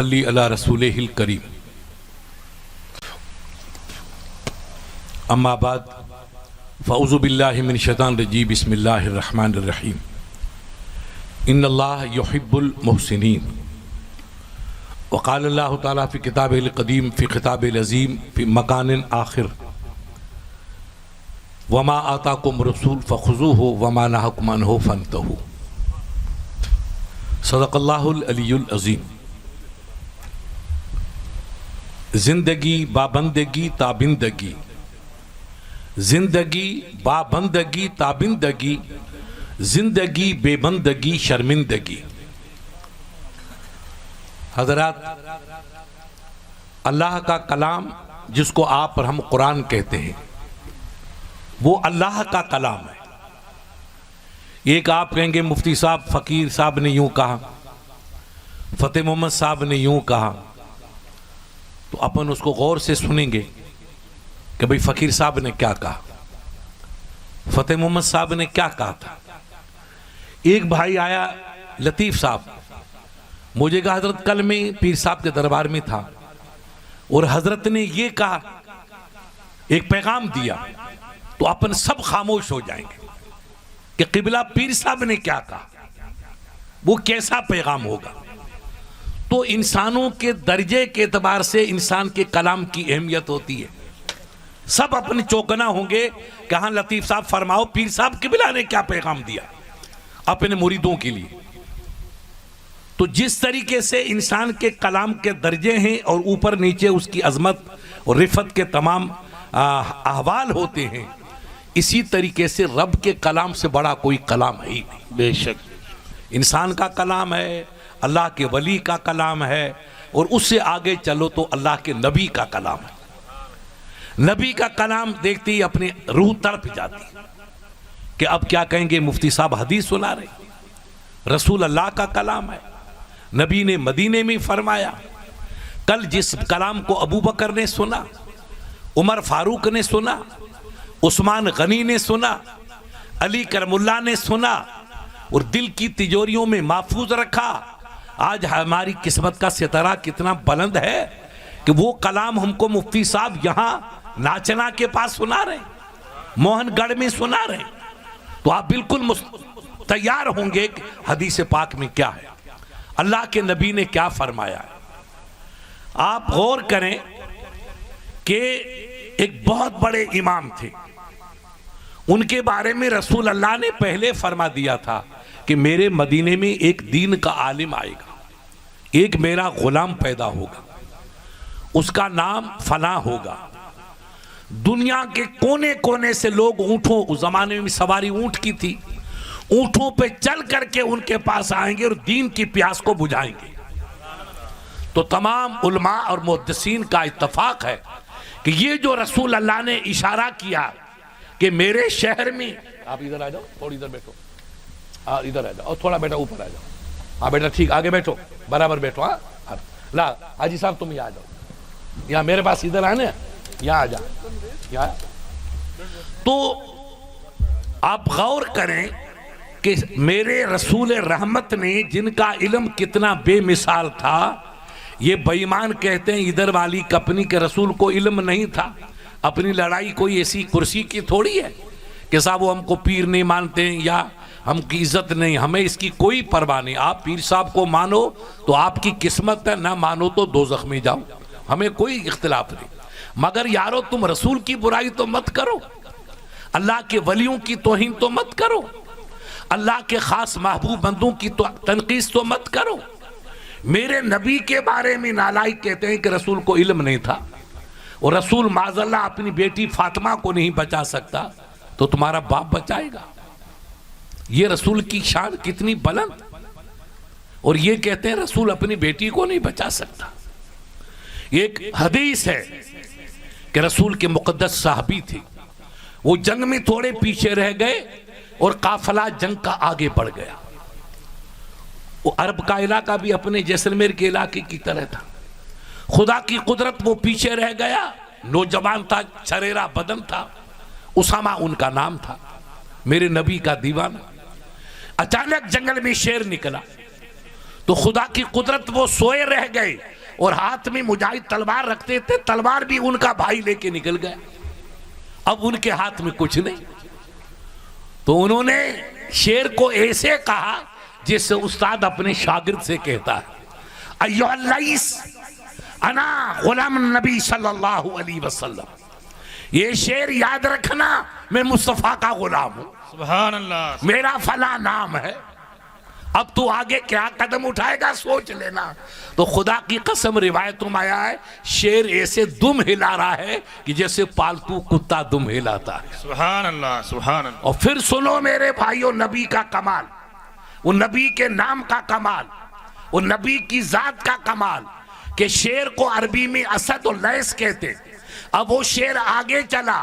صلی علی رسولہ الکریم اما بعد فاعوذ باللہ من الشیطان الرجیم بسم اللہ الرحمن الرحیم ان اللہ یحب المحسنین وقال اللہ تعالیٰ فی کتاب القدیم فی خطاب العظیم فی مکان آخر وما آتاکم رسول فخذوہ وما نہاکم عنہ فانتہوا صدق اللہ العلی العظیم۔ زندگی بابندگی تابندگی، زندگی بابندگی تابندگی، زندگی بے بندگی شرمندگی۔ حضرات، اللہ کا کلام جس کو آپ اور ہم قرآن کہتے ہیں وہ اللہ کا کلام ہے۔ ایک آپ کہیں گے مفتی صاحب فقیر صاحب نے یوں کہا، فتح محمد صاحب نے یوں کہا، تو اپن اس کو غور سے سنیں گے کہ بھئی فقیر صاحب نے کیا کہا، فتح محمد صاحب نے کیا کہا تھا۔ ایک بھائی آیا لطیف صاحب، مجھے کہا حضرت کل میں پیر صاحب کے دربار میں تھا اور حضرت نے یہ کہا، ایک پیغام دیا، تو اپن سب خاموش ہو جائیں گے کہ قبلہ پیر صاحب نے کیا کہا، وہ کیسا پیغام ہوگا۔ تو انسانوں کے درجے کے اعتبار سے انسان کے کلام کی اہمیت ہوتی ہے۔ سب اپنے چوکنا ہوں گے کہ ہاں لطیف صاحب فرماؤ پیر صاحب قبلہ نے کیا پیغام دیا اپنے مریدوں کے لیے۔ تو جس طریقے سے انسان کے کلام کے درجے ہیں اور اوپر نیچے اس کی عظمت اور رفت کے تمام احوال ہوتے ہیں، اسی طریقے سے رب کے کلام سے بڑا کوئی کلام ہے ہی نہیں۔ بے شک انسان کا کلام ہے، اللہ کے ولی کا کلام ہے، اور اس سے آگے چلو تو اللہ کے نبی کا کلام ہے۔ نبی کا کلام دیکھتے ہی اپنی روح تڑپ جاتی کہ اب کیا کہیں گے مفتی صاحب حدیث سنا رہے، رسول اللہ کا کلام ہے، نبی نے مدینے میں فرمایا۔ کل جس کلام کو ابو بکر نے سنا، عمر فاروق نے سنا، عثمان غنی نے سنا، علی کرم اللہ نے سنا اور دل کی تجوریوں میں محفوظ رکھا، آج ہماری قسمت کا ستارہ کتنا بلند ہے کہ وہ کلام ہم کو مفتی صاحب یہاں ناچنا کے پاس سنا رہے ہیں، موہن گڑھ میں سنا رہے ہیں۔ تو آپ بالکل تیار ہوں گے کہ حدیث پاک میں کیا ہے، اللہ کے نبی نے کیا فرمایا ہے۔ آپ غور کریں کہ ایک بہت بڑے امام تھے، ان کے بارے میں رسول اللہ نے پہلے فرما دیا تھا کہ میرے مدینے میں ایک دین کا عالم آئے گا، ایک میرا غلام پیدا ہوگا، اس کا نام فلاں ہوگا۔ دنیا کے کونے کونے سے لوگ اونٹوں، اس زمانے میں سواری اونٹ کی تھی، اونٹوں پہ چل کر کے ان کے پاس آئیں گے اور دین کی پیاس کو بجھائیں گے۔ تو تمام علماء اور محدثین کا اتفاق ہے کہ یہ جو رسول اللہ نے اشارہ کیا کہ میرے شہر میں، آپ ادھر آ جاؤ، تھوڑی ادھر بیٹھو، ادھر آ جاؤ اور تھوڑا بیٹا اوپر آ جاؤ، ہاں بیٹا ٹھیک آگے بیٹھو، برابر بیٹھو، ہاں لا حاجی صاحب تم یہاں آ جاؤ، یہاں میرے پاس ادھر آنے، یہاں آ جاؤ یہاں۔ تو آپ غور کریں کہ میرے رسول رحمت نے جن کا علم کتنا بے مثال تھا، یہ بے ایمان کہتے ہیں ادھر والی کپنی کے رسول کو علم نہیں تھا۔ اپنی لڑائی کوئی ایسی کرسی کی تھوڑی ہے کہ صاحب وہ ہم کو پیر نہیں مانتے ہیں یا ہم کی عزت نہیں، ہمیں اس کی کوئی پرواہ نہیں۔ آپ پیر صاحب کو مانو تو آپ کی قسمت ہے، نہ مانو تو دوزخ میں جاؤ، ہمیں کوئی اختلاف نہیں۔ مگر یارو تم رسول کی برائی تو مت کرو، اللہ کے ولیوں کی توہین تو مت کرو، اللہ کے خاص محبوب بندوں کی تنقیص تو مت کرو۔ میرے نبی کے بارے میں نالائق کہتے ہیں کہ رسول کو علم نہیں تھا، اور رسول معاذ اللہ اپنی بیٹی فاطمہ کو نہیں بچا سکتا تو تمہارا باپ بچائے گا۔ یہ رسول کی شان کتنی بلند، اور یہ کہتے ہیں رسول اپنی بیٹی کو نہیں بچا سکتا۔ ایک حدیث ہے کہ رسول کے مقدس صحابی تھے، وہ جنگ میں تھوڑے پیچھے رہ گئے اور قافلہ جنگ کا آگے بڑھ گیا۔ وہ عرب کا علاقہ بھی اپنے جیسلمیر کے علاقے کی طرح تھا، خدا کی قدرت وہ پیچھے رہ گیا، نوجوان تھا، چریرا بدن تھا، اسامہ ان کا نام تھا، میرے نبی کا دیوانہ۔ اچانک جنگل میں شیر نکلا تو خدا کی قدرت، وہ سوئے رہ گئے اور ہاتھ میں مجاہد تلوار رکھتے تھے، تلوار بھی ان کا بھائی لے کے نکل گیا، اب ان کے ہاتھ میں کچھ نہیں۔ تو انہوں نے شعر کو ایسے کہا جس استاد اپنے شاگرد سے کہتا ہے، ایھا اللیث انا غلام النبی صلی اللہ علیہ وسلم، یہ شعر یاد رکھنا، میں مصطفیٰ کا غلام ہوں، سبحان اللہ، میرا فلاں نام ہے، اب تو آگے کیا قدم اٹھائے گا سوچ لینا۔ تو خدا کی قسم روایتوں میں آیا ہے، شعر ایسے دم ہلا رہا ہے کہ جیسے پالتو کتا دم ہلاتا ہے۔ سبحان اللہ، سبحان اللہ۔ اور پھر سنو میرے بھائیوں، نبی کا کمال، وہ نبی کے نام کا کمال، وہ نبی کی ذات کا کمال، کہ شعر کو عربی میں اسد و لیث کہتے۔ اب وہ شعر آگے چلا،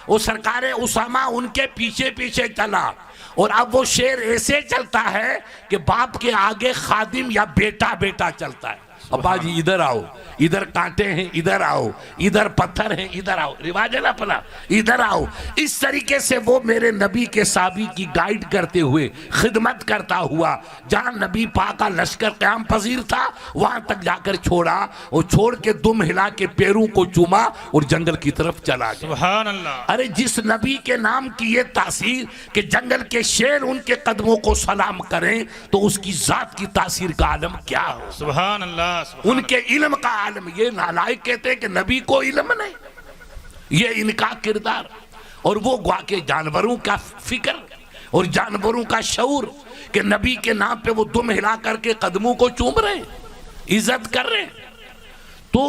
وہ سرکار اسامہ ان کے پیچھے پیچھے چلا، اور اب وہ شعر ایسے چلتا ہے کہ باپ کے آگے خادم یا بیٹا بیٹا چلتا ہے۔ ابا جی ادھر آؤ، ادھر کانٹے ہیں ادھر آؤ، ادھر پتھر ہیں ادھر آؤ، رواج ہے نا اپنا، ادھر آؤ۔ اس طریقے سے وہ میرے نبی کے صحابی کی گائیڈ کرتے ہوئے، خدمت کرتا ہوا، جہاں نبی پاک کا لشکر قیام پذیر تھا وہاں تک جا کر چھوڑا، اور چھوڑ کے دم ہلا کے پیروں کو چوما اور جنگل کی طرف چلا گیا۔ سبحان اللہ۔ ارے جس نبی کے نام کی یہ تاثیر کہ جنگل کے شیر ان کے قدموں کو سلام کریں، تو اس کی ذات کی تاثیر کا عالم کیا ہو؟ سبحان اللہ، ان کے علم کا عالم۔ یہ نالائق کہتے ہیں کہ نبی کو علم نہیں، یہ ان کا کردار، اور وہ گوا کے جانوروں کا فکر اور جانوروں کا شعور کہ نبی کے نام پہ وہ دم ہلا کر کے قدموں کو چوم رہے ہیں، عزت کر رہے ہیں۔ تو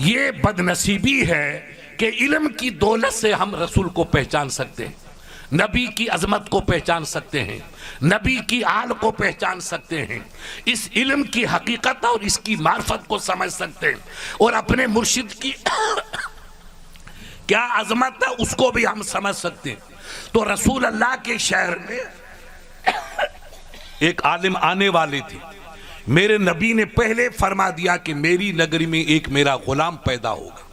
یہ بدنصیبی ہے کہ علم کی دولت سے ہم رسول کو پہچان سکتے ہیں، نبی کی عظمت کو پہچان سکتے ہیں، نبی کی آل کو پہچان سکتے ہیں، اس علم کی حقیقت اور اس کی معرفت کو سمجھ سکتے ہیں، اور اپنے مرشد کی کیا عظمت ہے اس کو بھی ہم سمجھ سکتے ہیں۔ تو رسول اللہ کے شہر میں ایک عالم آنے والے تھے، میرے نبی نے پہلے فرما دیا کہ میری نگری میں ایک میرا غلام پیدا ہوگا،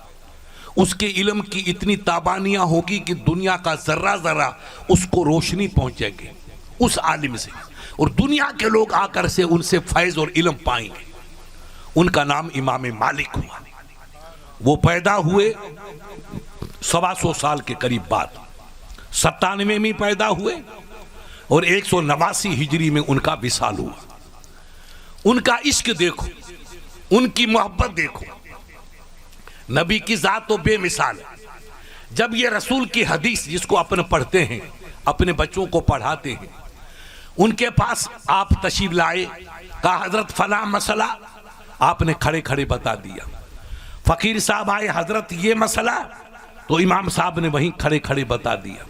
اس کے علم کی اتنی تابانیاں ہوگی کہ دنیا کا ذرہ ذرہ اس کو روشنی پہنچے گی اس عالم سے، اور دنیا کے لوگ آ کر سے ان سے فیض اور علم پائیں گے۔ ان کا نام امام مالک ہوا۔ وہ پیدا ہوئے 125 سال کے قریب بعد، 97 میں پیدا ہوئے، اور 189 ہجری میں ان کا وصال ہوا۔ ان کا عشق دیکھو، ان کی محبت دیکھو، نبی کی ذات تو بے مثال ہے۔ جب یہ رسول کی حدیث جس کو اپنے پڑھتے ہیں، اپنے بچوں کو پڑھاتے ہیں، ان کے پاس آپ تشریف لائے، کہا حضرت فلاں مسئلہ، آپ نے کھڑے کھڑے بتا دیا۔ فقیر صاحب آئے، حضرت یہ مسئلہ، تو امام صاحب نے وہیں کھڑے کھڑے بتا دیا۔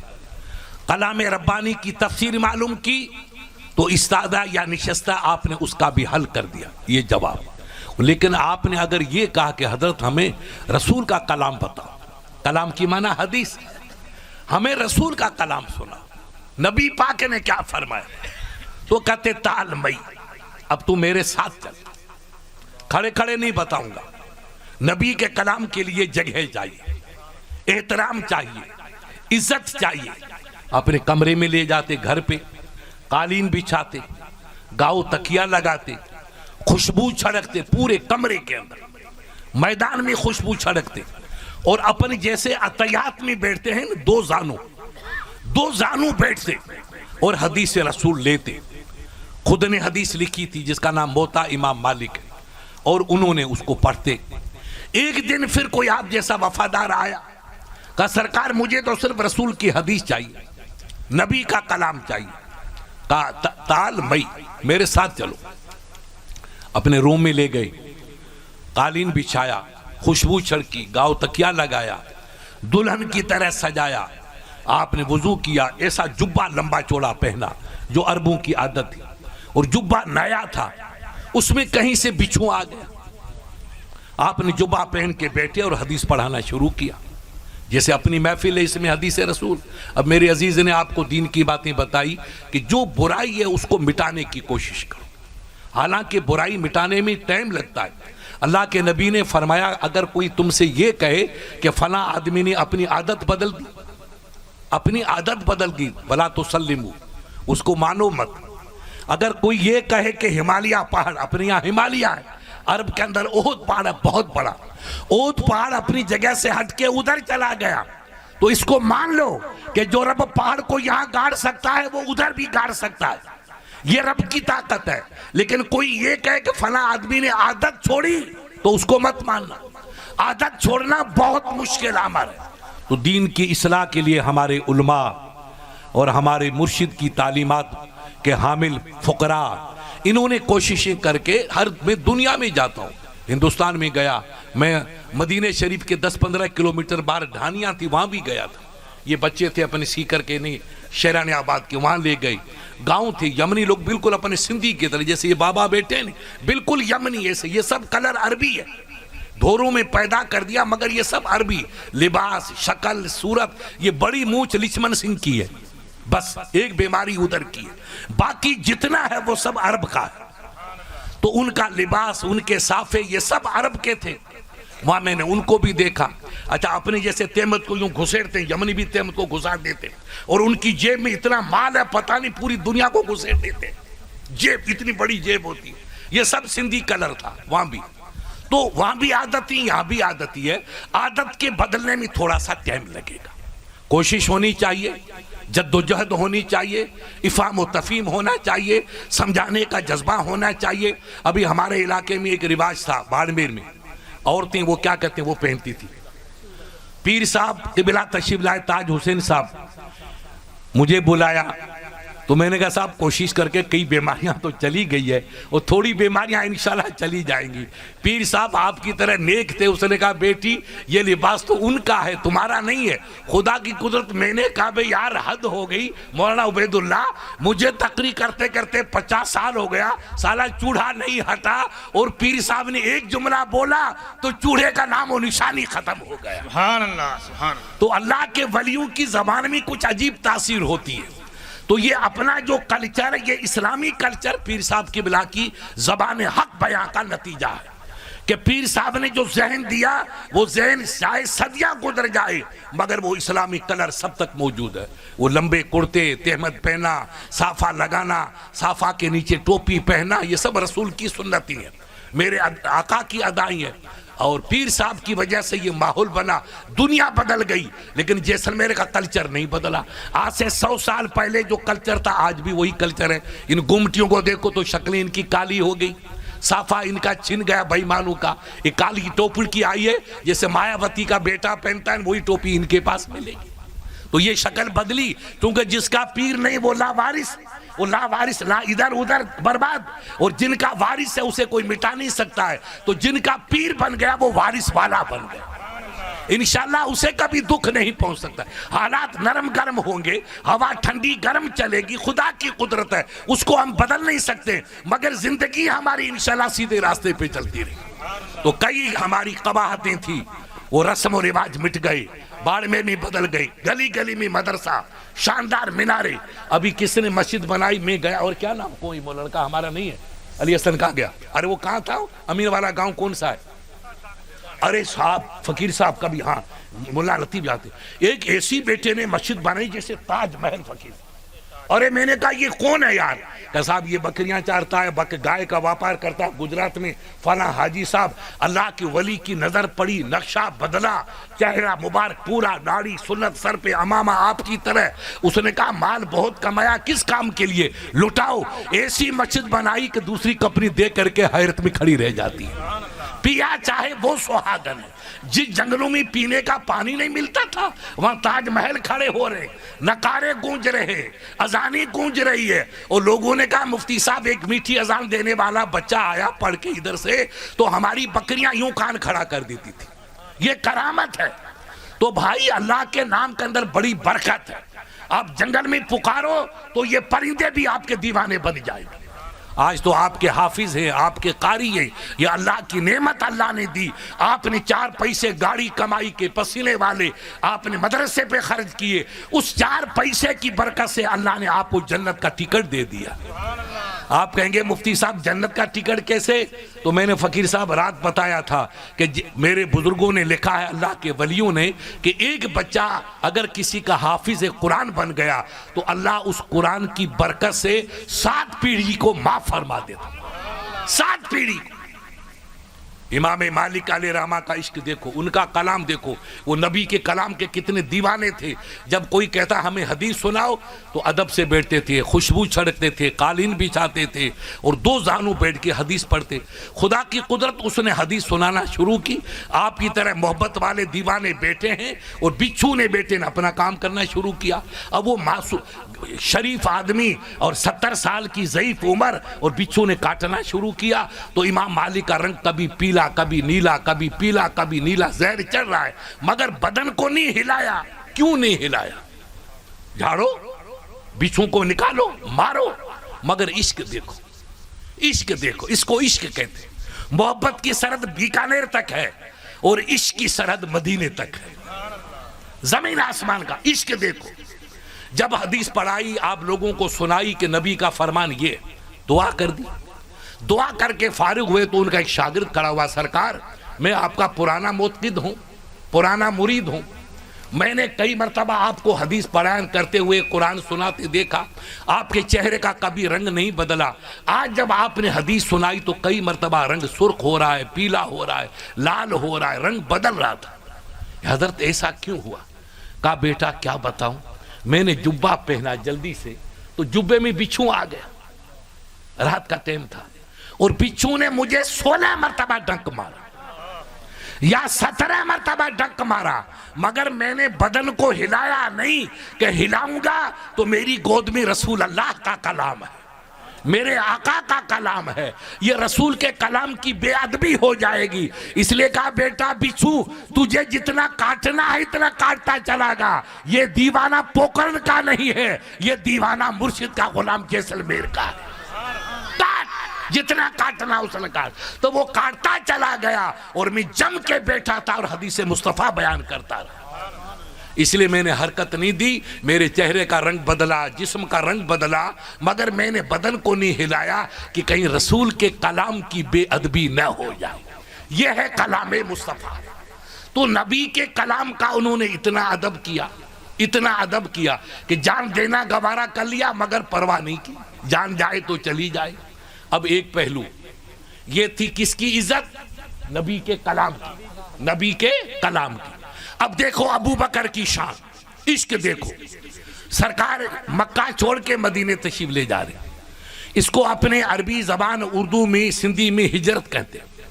کلام ربانی کی تفسیر معلوم کی تو استادہ یا نشستہ آپ نے اس کا بھی حل کر دیا، یہ جواب۔ لیکن آپ نے اگر یہ کہا کہ حضرت ہمیں رسول کا کلام بتاؤ، کلام کی معنی حدیث، ہمیں رسول کا کلام سنا، نبی پاک نے کیا فرمایا، تو کہتے تعال مئی، اب تو میرے ساتھ چل، کھڑے کھڑے نہیں بتاؤں گا۔ نبی کے کلام کے لیے جگہ چاہیے، احترام چاہیے، عزت چاہیے۔ اپنے کمرے میں لے جاتے، گھر پہ قالین بچھاتے، گاؤ تکیا لگاتے، خوشبو چھڑکتے پورے کمرے کے اندر، میدان میں خوشبو چھڑکتے، اور اپنے جیسے عطیات میں بیٹھتے ہیں، دو زانوں بیٹھتے اور حدیث رسول لیتے۔ خود نے حدیث لکھی تھی جس کا نام موطا امام مالک ہے، اور انہوں نے اس کو پڑھتے۔ ایک دن پھر کوئی آپ جیسا وفادار آیا، کہا سرکار مجھے تو صرف رسول کی حدیث چاہیے، نبی کا کلام چاہیے۔ کہا تعال مئی، میرے ساتھ چلو۔ اپنے روم میں لے گئے، قالین بچھایا، خوشبو چھڑکی، گاؤ تکیا لگایا، دلہن کی طرح سجایا۔ آپ نے وضو کیا، ایسا جبہ لمبا چوڑا پہنا جو عربوں کی عادت تھی، اور جبہ نیا تھا، اس میں کہیں سے بچھو آ گیا۔ آپ نے جبہ پہن کے بیٹھے اور حدیث پڑھانا شروع کیا، جیسے اپنی محفل ہے اس میں حدیث رسول۔ اب میرے عزیز نے آپ کو دین کی باتیں بتائی کہ جو برائی ہے اس کو مٹانے کی کوشش کرو، حالانکہ برائی مٹانے میں ٹائم لگتا ہے۔ اللہ کے نبی نے فرمایا اگر کوئی تم سے یہ کہے کہ فلاں آدمی نے اپنی عادت بدل دی، اپنی عادت بدل گئی، بلا تسلموا، اس کو مانو مت۔ اگر کوئی یہ کہے کہ ہمالیہ پہاڑ، اپنے یہاں ہمالیہ ہے، عرب کے اندر احد پہاڑ ہے بہت بڑا، احد پہاڑ اپنی جگہ سے ہٹ کے ادھر چلا گیا، تو اس کو مان لو کہ جو رب پہاڑ کو یہاں گاڑ سکتا ہے وہ ادھر بھی گاڑ سکتا ہے، یہ رب کی طاقت ہے۔ لیکن کوئی یہ کہے کہ فلاں آدمی نے عادت چھوڑی تو اس کو مت ماننا، عادت چھوڑنا بہت مشکل عمل ہے۔ تو دین کی اصلاح کے لیے ہمارے علماء اور ہمارے مرشد کی تعلیمات کے حامل فقراء، انہوں نے کوششیں کر کے میں دنیا میں جاتا ہوں، ہندوستان میں گیا، میں مدینہ شریف کے 10-15 کلومیٹر باہر ڈھانیاں تھی، وہاں بھی گیا تھا، یہ بچے تھے اپنے سیکر کے نہیں شیران آباد کے، وہاں لے گئے، گاؤں تھے یمنی لوگ بالکل اپنے سندھی کی طرح، جیسے یہ بابا بیٹے ہیں بالکل یمنی ایسے، یہ سب کلر عربی ہے، دھوروں میں پیدا کر دیا مگر یہ سب عربی، لباس، شکل، صورت، یہ بڑی مونچھ لچمن سنگھ کی ہے، بس ایک بیماری ادھر کی ہے، باقی جتنا ہے وہ سب عرب کا ہے۔ تو ان کا لباس، ان کے صافے، یہ سب عرب کے تھے، وہاں میں نے ان کو بھی دیکھا۔ اچھا اپنے جیسے تہمت کو یوں گھسیڑتے ہیں، یمنی بھی تہمت کو گھسار دیتے ہیں، اور ان کی جیب میں اتنا مال ہے پتہ نہیں پوری دنیا کو گھسیڑ دیتے ہیں، جیب اتنی بڑی جیب ہوتی ہے، یہ سب سندھی کلر تھا وہاں بھی۔ تو وہاں بھی عادت ہی، یہاں بھی عادت ہی ہے، عادت کے بدلنے میں تھوڑا سا ٹائم لگے گا، کوشش ہونی چاہیے، جد و جہد ہونی چاہیے، افہام و تفہیم ہونا چاہیے، سمجھانے کا جذبہ ہونا چاہیے۔ ابھی ہمارے علاقے میں ایک رواج تھا باڑمیر میں، عورتیں وہ کیا کہتے ہیں وہ پہنتی تھی، پیر صاحب قبلہ تشریف لائے تاج حسین صاحب مجھے بلایا، تو میں نے کہا صاحب کوشش کر کے کئی بیماریاں تو چلی گئی ہے اور تھوڑی بیماریاں انشاءاللہ چلی جائیں گی۔ پیر صاحب آپ کی طرح نیک تھے، اس نے کہا بیٹی یہ لباس تو ان کا ہے تمہارا نہیں ہے، خدا کی قدرت۔ میں نے کہا بھئی یار حد ہو گئی مولانا عبید اللہ، مجھے تقریر کرتے کرتے 50 سال ہو گیا، سالہ چوڑا نہیں ہٹا، اور پیر صاحب نے ایک جملہ بولا تو چوڑے کا نام و نشانی ختم ہو گیا۔ سبحان اللہ سبحان اللہ۔ تو اللہ کے ولیوں کی زبان میں کچھ عجیب تاثیر ہوتی ہے۔ تو یہ اپنا جو کلچر، یہ اسلامی کلچر پیر صاحب کی بلا کی زبان حق بیان کا نتیجہ ہے کہ پیر صاحب نے جو ذہن دیا وہ ذہن شاید صدیاں گزر جائے مگر وہ اسلامی کلر سب تک موجود ہے۔ وہ لمبے کرتے، تہمت پہنا، صافہ لگانا، صافہ کے نیچے ٹوپی پہنا، یہ سب رسول کی سنتی ہے، میرے آقا کی ادائی ہے۔ اور پیر صاحب کی وجہ سے یہ ماحول بنا، دنیا بدل گئی لیکن جیسلمیر کا کلچر نہیں بدلا۔ آج سے 100 سال پہلے جو کلچر تھا آج بھی وہی کلچر ہے۔ ان گمٹیوں کو دیکھو تو شکلیں ان کی کالی ہو گئی، صافہ ان کا چھن گیا بھائی مانو کا، ایک کالی ٹوپی کی آئی ہے جیسے مایاوتی کا بیٹا پہنتا ہے وہی ٹوپی ان کے پاس ملے گی۔ تو یہ شکل بدلی کیونکہ جس کا پیر نہیں وہ لاوارث، وہ لاوارث لا ادھر ادھر برباد، اور جن کا وارث ہے اسے کوئی مٹا نہیں سکتا ہے، تو جن کا پیر بن گیا وہ وارث والا بن گیا، انشاءاللہ اسے کبھی دکھ نہیں پہنچ سکتا۔ حالات نرم گرم ہوں گے، ہوا ٹھنڈی گرم چلے گی، خدا کی قدرت ہے، اس کو ہم بدل نہیں سکتے، مگر زندگی ہماری انشاءاللہ سیدھے راستے پہ چلتی رہی۔ تو کئی ہماری قباحتیں تھیں، وہ رسم و رواج مٹ گئے، باڑمیر میں بدل گئی، گلی گلی میں مدرسہ، شاندار مینارے۔ ابھی کس نے مسجد بنائی، میں گیا، اور کیا نام کوئی مولانا کا ہمارا نہیں ہے، علی حسن کہاں گیا، ارے وہ کہاں تھا، امین والا گاؤں کون سا ہے، ارے صاحب فقیر صاحب کا بھی، ہاں مولانا لطیف جاتے، ایک ایسی بیٹے نے مسجد بنائی جیسے تاج محل فقیر۔ ارے میں نے کہا یہ کون ہے یار، کہ صاحب یہ بکریاں چارتا ہے، گائے کا واپار کرتا ہے گجرات میں، فلاں حاجی صاحب۔ اللہ کی ولی کی نظر پڑی، نقشہ بدلا، چہرہ مبارک پورا، داڑھی سنت سر پہ، امامہ آپ کی طرح۔ اس نے کہا مال بہت کمایا، کس کام کے لیے، لٹاؤ۔ ایسی مسجد بنائی کہ دوسری کمپنی دے کر کے حیرت میں کھڑی رہ جاتی ہے۔ پیا چاہے وہ سہاگن ہے، جس جنگلوں میں پینے کا پانی نہیں ملتا تھا وہاں تاج محل کھڑے ہو رہے، نقارے گونج رہے، اذانیں گونج رہی ہے، اور لوگوں نے کہا مفتی صاحب ایک میٹھی اذان دینے والا بچہ آیا پڑھ کے ادھر سے تو ہماری بکریاں یوں کان کھڑا کر دیتی تھی۔ یہ کرامت ہے۔ تو بھائی اللہ کے نام کے اندر بڑی برکت ہے، آپ جنگل میں پکارو تو یہ پرندے بھی آپ کے دیوانے بن جائیں گے۔ آج تو آپ کے حافظ ہیں، آپ کے قاری ہیں، یہ اللہ کی نعمت اللہ نے دی۔ آپ نے 4 پیسے گاڑی کمائی کے پسینے والے آپ نے مدرسے پہ خرچ کیے، اس 4 پیسے کی برکت سے اللہ نے آپ کو جنت کا ٹکٹ دے دیا۔ آپ کہیں گے مفتی صاحب جنت کا ٹکٹ کیسے؟ تو میں نے فقیر صاحب رات بتایا تھا کہ میرے بزرگوں نے لکھا ہے، اللہ کے ولیوں نے، کہ ایک بچہ اگر کسی کا حافظ قرآن بن گیا تو اللہ اس قرآن کی برکت سے 7 پیڑھی کو معاف فرما دیتا، 7 پیڑھی۔ امام مالک علیہ رحمہ کا عشق دیکھو، ان کا کلام دیکھو، وہ نبی کے کلام کے کتنے دیوانے تھے۔ جب کوئی کہتا ہمیں حدیث سناؤ تو ادب سے بیٹھتے تھے، خوشبو چھڑکتے تھے، قالین بچھاتے تھے اور 2 زانوں بیٹھ کے حدیث پڑھتے۔ خدا کی قدرت، اس نے حدیث سنانا شروع کی، آپ کی طرح محبت والے دیوانے بیٹھے ہیں اور بچھو نے بیٹے نے اپنا کام کرنا شروع کیا۔ اب وہ شریف آدمی اور 70 سال کی ضعیف عمر اور بچھو نے کاٹنا شروع کیا تو امام مالک کا رنگ کبھی پیلا کبھی نیلا، کبھی پیلا کبھی نیلا، زہر چڑھ رہا ہے، مگر بدن کو نہیں ہلایا۔ کیوں نہیں ہلایا؟ جھاڑو، بچھو کو نکالو، مارو، مگر عشق دیکھو، عشق دیکھو، اس کو عشق کہتے ہیں۔ محبت کی سرحد بیکانیر تک ہے اور عشق کی سرحد مدینے تک ہے، زمین آسمان کا عشق دیکھو۔ جب حدیث پڑھائی، آپ لوگوں کو سنائی کہ نبی کا فرمان یہ، دعا کر دی، دعا کر کے فارغ ہوئے تو ان کا ایک شاگرد کھڑا ہوا، سرکار میں آپ کا پرانا معتقد ہوں، پرانا مرید ہوں، میں نے کئی مرتبہ آپ کو حدیث بیان کرتے ہوئے قرآن سناتے دیکھا، آپ کے چہرے کا کبھی رنگ نہیں بدلا، آج جب آپ نے حدیث سنائی تو کئی مرتبہ رنگ سرخ ہو رہا ہے، پیلا ہو رہا ہے، لال ہو رہا ہے، رنگ بدل رہا تھا۔ حضرت ایسا کیوں ہوا؟ کہا بیٹا کیا بتاؤں، میں نے جبہ پہنا جلدی سے تو جبے میں بچھو آ گیا، رات کا ٹائم تھا اور بچھو نے مجھے 16 مرتبہ ڈنک مارا یا 17 مرتبہ ڈنک مارا، مگر میں نے بدن کو ہلایا نہیں کہ ہلاؤں گا تو میری گود میں رسول اللہ کا کلام ہے، میرے آقا کا کلام ہے، یہ رسول کے کلام کی بے ادبی ہو جائے گی۔ اس لیے کہا بیٹا بچھو تجھے جتنا کاٹنا ہے اتنا کاٹتا چلا گا، یہ دیوانہ پوکرن کا نہیں ہے، یہ دیوانہ مرشد کا غلام جیسلمیر کا ہے، جتنا کاٹنا اس نے کاٹ۔ تو وہ کاٹتا چلا گیا اور میں جم کے بیٹھا تھا اور حدیث مصطفیٰ بیان کرتا رہا۔ اس لیے میں نے حرکت نہیں دی، میرے چہرے کا رنگ بدلا، جسم کا رنگ بدلا، مگر میں نے بدن کو نہیں ہلایا کہ کہیں رسول کے کلام کی بے ادبی نہ ہو جائے۔ یہ ہے کلام مصطفیٰ۔ تو نبی کے کلام کا انہوں نے اتنا ادب کیا، اتنا ادب کیا کہ جان دینا گوارا کر لیا مگر پرواہ نہیں کی، جان جائے تو چلی جائے۔ اب ایک پہلو یہ تھی کس کی عزت؟ نبی کے کلام کی، نبی کے کلام کی۔ اب دیکھو ابو بکر کی شان، عشق دیکھو، سرکار مکہ چھوڑ کے مدینے تشریف لے جا رہے، اس کو اپنے عربی زبان اردو میں سندھی میں ہجرت کہتے ہیں۔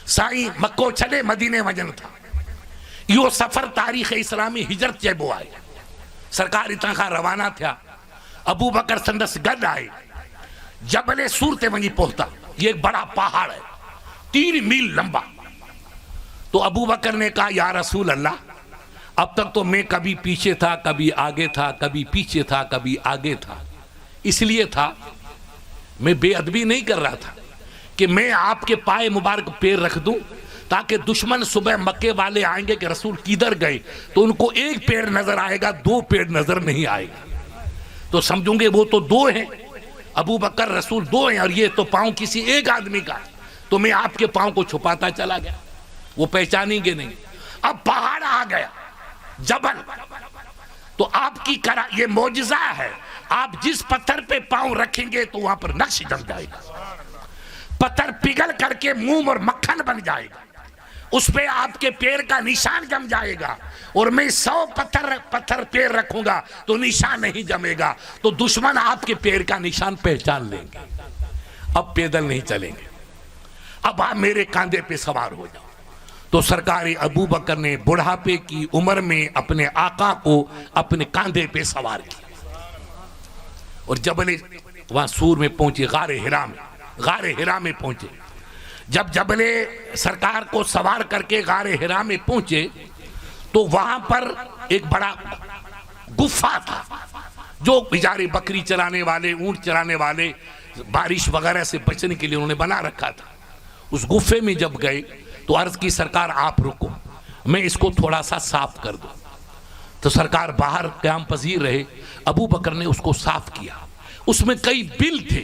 سائیں مکہ چھلے مدینے وجن تھا، یہ سفر تاریخ اسلامی ہجرت چیبو آئے، سرکار اتنا کا روانہ تھا، ابو بکر سندس گد آئے، جبل سور تے ونجی پہنچتا، یہ ایک بڑا پہاڑ ہے 3 میل لمبا۔ تو ابو بکر نے کہا یا رسول اللہ، اب تک تو میں کبھی پیچھے تھا، کبھی آگے تھا، کبھی پیچھے تھا، کبھی آگے تھا، اس لیے تھا میں بے ادبی نہیں کر رہا تھا کہ میں آپ کے پائے مبارک پیر رکھ دوں تاکہ دشمن صبح مکے والے آئیں گے کہ رسول کدھر گئے تو ان کو 1 پیڑ نظر آئے گا، 2 پیڑ نظر نہیں آئے گا، تو سمجھوں گے وہ تو 2 ہیں، ابو بکر رسول 2 ہیں اور یہ تو پاؤں کسی ایک آدمی کا، تو میں آپ کے پاؤں کو چھپاتا چلا گیا، وہ پہچانیں گے نہیں۔ اب پہاڑ آ گیا، جبل، تو آپ کی یہ معجزہ ہے، آپ جس پتھر پہ پاؤں رکھیں گے تو وہاں پر نقش جم جائے گا، پتھر پگھل کر کے موم اور مکھن بن جائے گا، اس پہ آپ کے پیر کا نشان جم جائے گا، اور میں 100 پتھر پیر رکھوں گا تو نشان نہیں جمے گا، تو دشمن آپ کے پیر کا نشان پہچان لیں گے، اب پیدل نہیں چلیں گے، اب آپ میرے کاندھے پہ سوار ہو جاؤ۔ تو سرکار ابو بکر نے بڑھاپے کی عمر میں اپنے آقا کو اپنے کاندھے پہ سوار کیا اور جبل وہاں سور میں پہنچے، غار ہرا میں پہنچے۔ جب جبل سرکار کو سوار کر کے غار ہرا میں پہنچے تو وہاں پر ایک بڑا گفا تھا، جو بیچارے بکری چرانے والے، اونٹ چرانے والے بارش وغیرہ سے بچنے کے لیے انہوں نے بنا رکھا تھا۔ اس گفے میں جب گئے تو عرض کی سرکار آپ رکو، میں اس کو تھوڑا سا صاف کر دوں، تو سرکار باہر قیام پذیر رہے، ابو بکر نے اس کو صاف کیا، اس میں کئی بل تھے،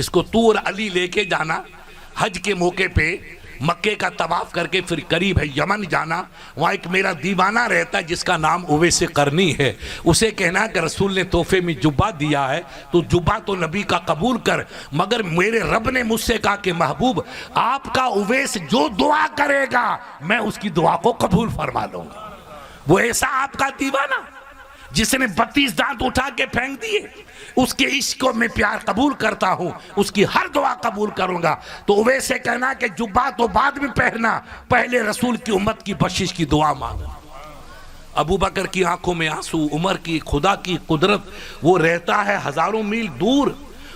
اس کو تو اور علی لے کے جانا حج کے موقع پہ مکے کا طواف کر کے، پھر قریب ہے یمن جانا، وہاں ایک میرا دیوانہ رہتا ہے جس کا نام اویس قرنی ہے، اسے کہنا کہ رسول نے تحفے میں جبہ دیا ہے تو جبہ تو نبی کا قبول کر، مگر میرے رب نے مجھ سے کہا کہ محبوب آپ کا اویس جو دعا کرے گا میں اس کی دعا کو قبول فرما لوں گا۔ وہ ایسا آپ کا دیوانہ جس نے 32 دانت اٹھا کے پھینک دیے، اس کے عشق کو میں پیار قبول کرتا ہوں، اس کی ہر دعا قبول کروں گا۔ تو اویس سے کہنا کہ جبہ تو بعد میں پہننا، پہلے رسول کی امت کی بخشش کی دعا مانگا۔ ابو بکر کی آنکھوں میں آنسو، عمر کی خدا کی قدرت، وہ رہتا ہے ہزاروں میل دور،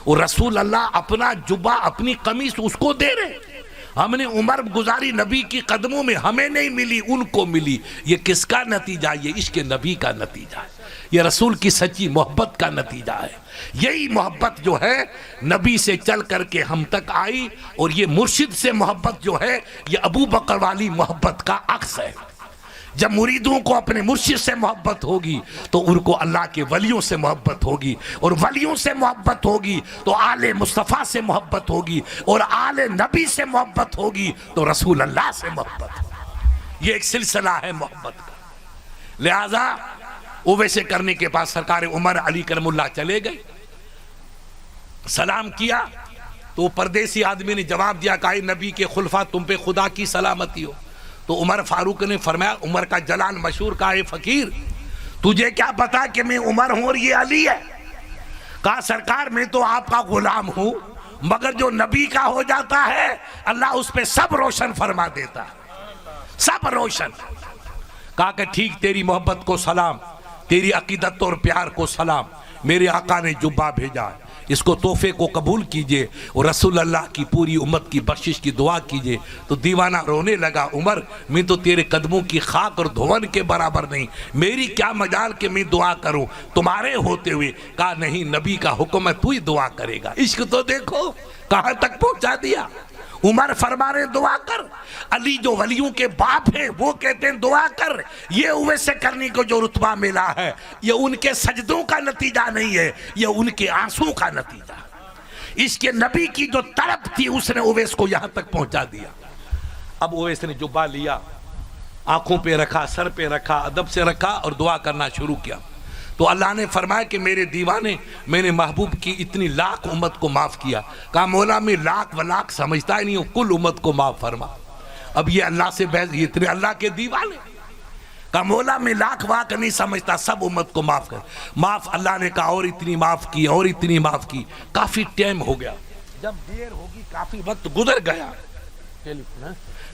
اور رسول اللہ اپنا جبہ اپنی قمیص اس کو دے رہے۔ ہم نے عمر گزاری نبی کی قدموں میں، ہمیں نہیں ملی ان کو ملی۔ یہ کس کا نتیجہ؟ یہ عشق نبی کا نتیجہ ہے، یہ رسول کی سچی محبت کا نتیجہ ہے۔ یہی محبت جو ہے نبی سے چل کر کے ہم تک آئی، اور یہ مرشد سے محبت جو ہے یہ ابو بکر والی محبت کا عکس ہے۔ جب مریدوں کو اپنے مرشد سے محبت ہوگی تو ان کو اللہ کے ولیوں سے محبت ہوگی، اور ولیوں سے محبت ہوگی تو آل مصطفیٰ سے محبت ہوگی، اور آل نبی سے محبت ہوگی تو رسول اللہ سے محبت ہوگی۔ یہ ایک سلسلہ ہے محبت کا۔ لہذا اویس کرنے کے پاس سرکار عمر علی کرم اللہ چلے گئے، سلام کیا تو پردیسی آدمی نے جواب دیا کہ اے نبی کے خلفاء تم پہ خدا کی سلامتی ہو۔ تو عمر فاروق نے فرمایا، عمر کا جلال مشہور، کہا اے فقیر تجھے کیا پتا کہ میں عمر ہوں اور یہ علی ہے؟ کہا سرکار میں تو آپ کا غلام ہوں، مگر جو نبی کا ہو جاتا ہے اللہ اس پہ سب روشن فرما دیتا ہے، سب روشن۔ کہا کہ ٹھیک، تیری محبت کو سلام، تیری عقیدت اور پیار کو سلام، میرے آقا نے جبہ بھیجا، اس کو تحفے کو قبول کیجئے اور رسول اللہ کی پوری امت کی بخشش کی دعا کیجئے۔ تو دیوانہ رونے لگا، عمر میں تو تیرے قدموں کی خاک اور دھون کے برابر نہیں، میری کیا مجال کہ میں دعا کروں تمہارے ہوتے ہوئے؟ کہا نہیں، نبی کا حکم ہے تو ہی دعا کرے گا۔ عشق تو دیکھو کہاں تک پہنچا دیا۔ عمر فرمانے دعا کر، علی جو ولیوں کے باپ ہیں وہ کہتے ہیں دعا کر۔ یہ اویس کرنی کو جو رتبہ ملا ہے یہ ان کے سجدوں کا نتیجہ نہیں ہے، یہ ان کے آنسوں کا نتیجہ ہے۔ اس کے نبی کی جو طلب تھی اس نے اویس کو یہاں تک پہنچا دیا۔ اب اویس نے جبہ لیا، آنکھوں پہ رکھا، سر پہ رکھا، ادب سے رکھا اور دعا کرنا شروع کیا۔ تو اللہ نے فرمایا کہ میرے دیوانے، میں نے محبوب کی اتنی لاکھ امت کو معاف کیا۔ کہا مولا میں لاکھ و لاکھ سمجھتا ہی نہیں ہوں، کل امت کو معاف فرما۔ اب یہ اللہ سے بحث، یہ اتنے اللہ کے دیوانے۔ کہا مولا میں لاکھ واک نہیں سمجھتا، سب امت کو معاف کر۔ معاف اللہ نے کہا، اور اتنی معاف کی، اور اتنی معاف کی۔ کافی ٹائم ہو گیا، جب دیر ہوگی کافی وقت گزر گیا،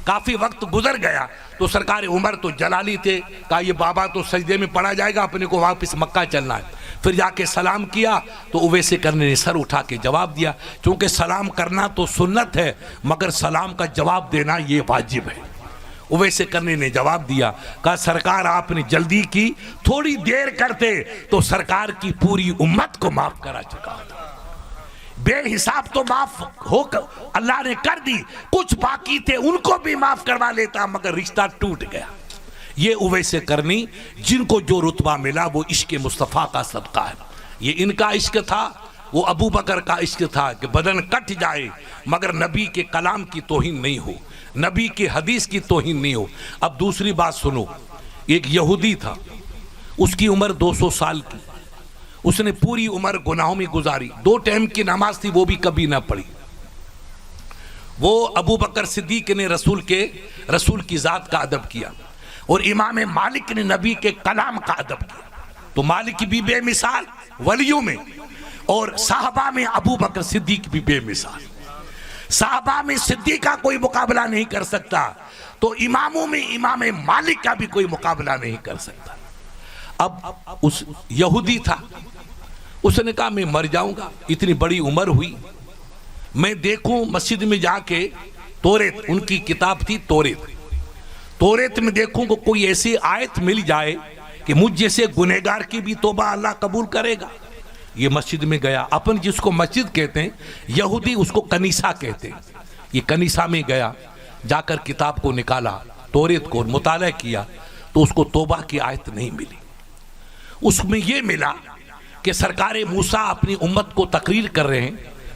کافی وقت گزر گیا تو سرکار عمر تو جلالی تھے، کہا یہ بابا تو سجدے میں پڑا جائے گا، اپنے کو واپس مکہ چلنا ہے۔ پھر جا کے سلام کیا تو اویس کرنے نے سر اٹھا کے جواب دیا، چونکہ سلام کرنا تو سنت ہے مگر سلام کا جواب دینا یہ واجب ہے۔ اویس کرنے نے جواب دیا، کہا سرکار آپ نے جلدی کی، تھوڑی دیر کرتے تو سرکار کی پوری امت کو معاف کرا چکا تھا۔ بے حساب تو معاف ہو کر اللہ نے کر دی، کچھ باقی تھے ان کو بھی معاف کروا لیتا مگر رشتہ ٹوٹ گیا۔ یہ اویس کرنی جن کو جو رتبہ ملا وہ عشق مصطفیٰ کا صدقہ ہے۔ یہ ان کا عشق تھا، وہ ابو بکر کا عشق تھا کہ بدن کٹ جائے مگر نبی کے کلام کی توہین نہیں ہو، نبی کے حدیث کی توہین نہیں ہو۔ اب دوسری بات سنو، ایک یہودی تھا، اس کی عمر 200 سال کی، اس نے پوری عمر گناہوں میں گزاری، 2 ٹائم کی نماز تھی وہ بھی کبھی نہ پڑھی۔ وہ ابو بکر صدیق نے رسول کی ذات کا ادب کیا، اور امام مالک نے نبی کے کلام کا ادب کیا۔ تو مالک بھی بے مثال ولیوں میں، اور صحابہ میں ابو بکر صدیق بھی بے مثال۔ صحابہ میں صدیق کا کوئی مقابلہ نہیں کر سکتا تو اماموں میں امام مالک کا بھی کوئی مقابلہ نہیں کر سکتا۔ اب اس یہودی تھا، اس نے کہا میں مر جاؤں گا، اتنی بڑی عمر ہوئی، میں دیکھوں مسجد میں جا کے توریت، ان کی کتاب تھی توریت میں دیکھوں کہ کوئی ایسی آیت مل جائے کہ مجھ جیسے گنہگار کی بھی توبہ اللہ قبول کرے گا۔ یہ مسجد میں گیا، اپن جس کو مسجد کہتے ہیں یہودی اس کو کنیسہ کہتے ہیں، یہ کنیسہ میں گیا، جا کر کتاب کو نکالا، توریت کو مطالعہ کیا تو اس کو توبہ کی آیت نہیں ملی۔ اس میں یہ ملا کہ سرکار موسیٰ اپنی امت کو تقریر کر رہے ہیں،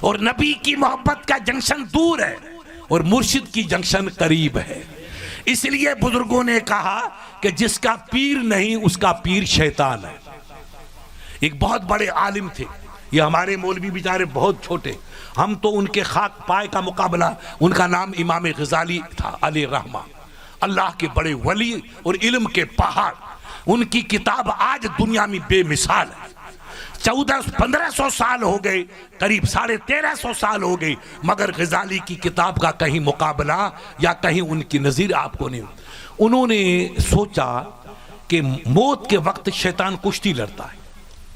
اور نبی کی محبت کا جنکشن دور ہے اور مرشد کی جنکشن قریب ہے. اس لیے بزرگوں نے کہا کہ جس کا پیر نہیں اس کا پیر شیطان ہے. ایک بہت بڑے عالم تھے, یہ ہمارے مولوی بیچارے بہت چھوٹے, ہم تو ان کے خاک پائے کا مقابلہ. ان کا نام امام غزالی تھا علیہ الرحمہ, اللہ کے بڑے ولی اور علم کے پہاڑ. ان کی کتاب آج دنیا میں بے مثال ہے. 1400-1500 سال ہو گئے, قریب 1350 سال ہو گئے, مگر غزالی کی کتاب کا کہیں مقابلہ یا کہیں ان کی نظیر آپ کو نہیں. انہوں نے سوچا کہ موت کے وقت شیطان کشتی لڑتا ہے,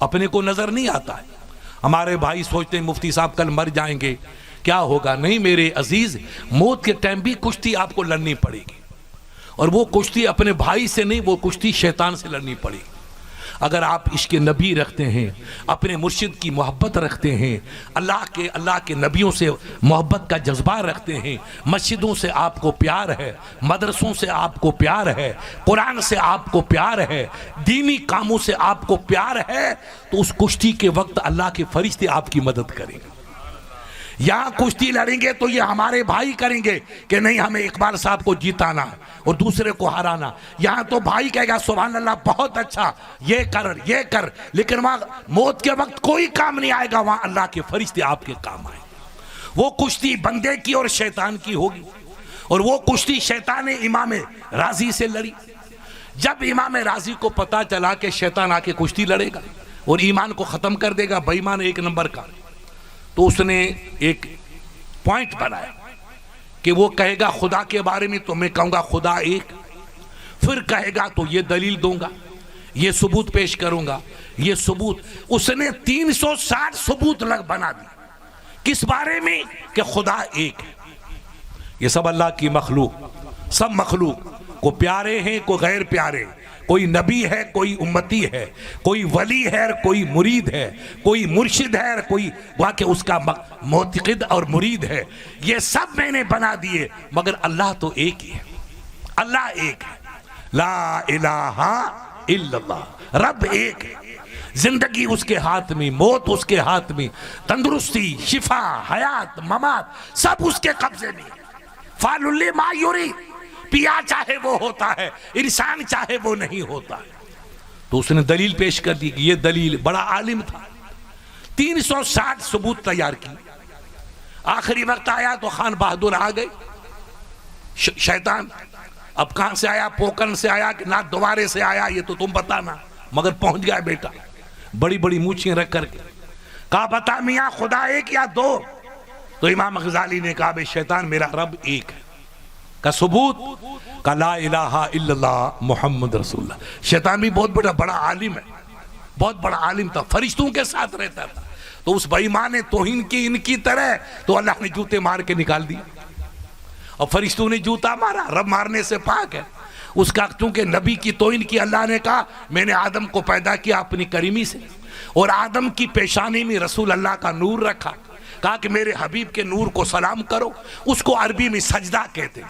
اپنے کو نظر نہیں آتا ہے. ہمارے بھائی سوچتے ہیں مفتی صاحب کل مر جائیں گے کیا ہوگا. نہیں میرے عزیز, موت کے ٹائم بھی کشتی آپ کو لڑنی پڑے گی, اور وہ کشتی اپنے بھائی سے نہیں, وہ کشتی شیطان سے لڑنی پڑے گی. اگر آپ عشق نبی رکھتے ہیں, اپنے مرشد کی محبت رکھتے ہیں, اللہ کے نبیوں سے محبت کا جذبہ رکھتے ہیں, مسجدوں سے آپ کو پیار ہے, مدرسوں سے آپ کو پیار ہے, قرآن سے آپ کو پیار ہے, دینی کاموں سے آپ کو پیار ہے, تو اس کشتی کے وقت اللہ کے فرشتے آپ کی مدد کریں گے. یہاں کشتی لڑیں گے تو یہ ہمارے بھائی کریں گے کہ نہیں ہمیں اقبال صاحب کو جیتانا اور دوسرے کو ہرانا. یہاں تو بھائی کہے گا سبحان اللہ بہت اچھا, یہ کر, لیکن وہاں موت کے وقت کوئی کام نہیں آئے گا, وہاں اللہ کے فرشتے آپ کے کام آئیں. وہ کشتی بندے کی اور شیطان کی ہوگی, اور وہ کشتی شیطان امام راضی سے لڑی. جب امام راضی کو پتا چلا کہ شیطان آ کے کشتی لڑے گا اور ایمان کو ختم کر دے گا, بے ایمان ایک نمبر کا, تو اس نے ایک پوائنٹ بنایا کہ وہ کہے گا خدا کے بارے میں تو میں کہوں گا خدا ایک, پھر کہے گا تو یہ دلیل دوں گا, یہ ثبوت پیش کروں گا, یہ ثبوت. اس نے 360 ثبوت بنا دی. کس بارے میں؟ کہ خدا ایک ہے. یہ سب اللہ کی مخلوق, سب مخلوق کو پیارے ہیں, کو غیر پیارے, کوئی نبی ہے, کوئی امتی ہے, کوئی ولی ہے, کوئی مرید ہے, کوئی مرشد ہے, کوئی واقع اس کا معتقد اور مرید ہے. یہ سب میں نے بنا دیے, مگر اللہ تو ایک ہی ہے. اللہ ایک ہے, لا الہ الا اللہ, رب ایک ہے. زندگی اس کے ہاتھ میں, موت اس کے ہاتھ میں, تندرستی, شفا, حیات, ممات سب اس کے قبضے میں. فعل لما یرید, پیا چاہے وہ ہوتا ہے, انسان چاہے وہ نہیں ہوتا ہے. تو اس نے دلیل پیش کر دی کہ یہ دلیل, بڑا عالم تھا, 360 ثبوت تیار کی. آخری وقت آیا تو خان بہادر آ گئے. شیطان اب کہاں سے آیا, پوکن سے آیا کہ نہ دوبارے سے آیا, یہ تو تم بتانا, مگر پہنچ گیا بیٹا بڑی بڑی مونچھیں رکھ کر کے. کہا بتا میاں خدا ایک یا دو؟ تو امام غزالی نے کہا بے شیطان میرا رب ایک ہے. کا ثبوت؟ کا لا الہ الا اللہ محمد رسول اللہ. شیطان بھی بہت بڑا عالم ہے, بہت بڑا عالم تھا, فرشتوں کے ساتھ رہتا تھا. تو اس بے ایمان نے توہین کی ان کی طرح, تو اللہ نے جوتے مار کے نکال دیا. اور فرشتوں نے جوتا مارا, رب مارنے سے پاک ہے. اس کا چونکہ نبی کی توہین کی, اللہ نے کہا میں نے آدم کو پیدا کیا اپنی کریمی سے, اور آدم کی پیشانی میں رسول اللہ کا نور رکھا. کہا کہ میرے حبیب کے نور کو سلام کرو. اس کو عربی میں سجدہ کہتے.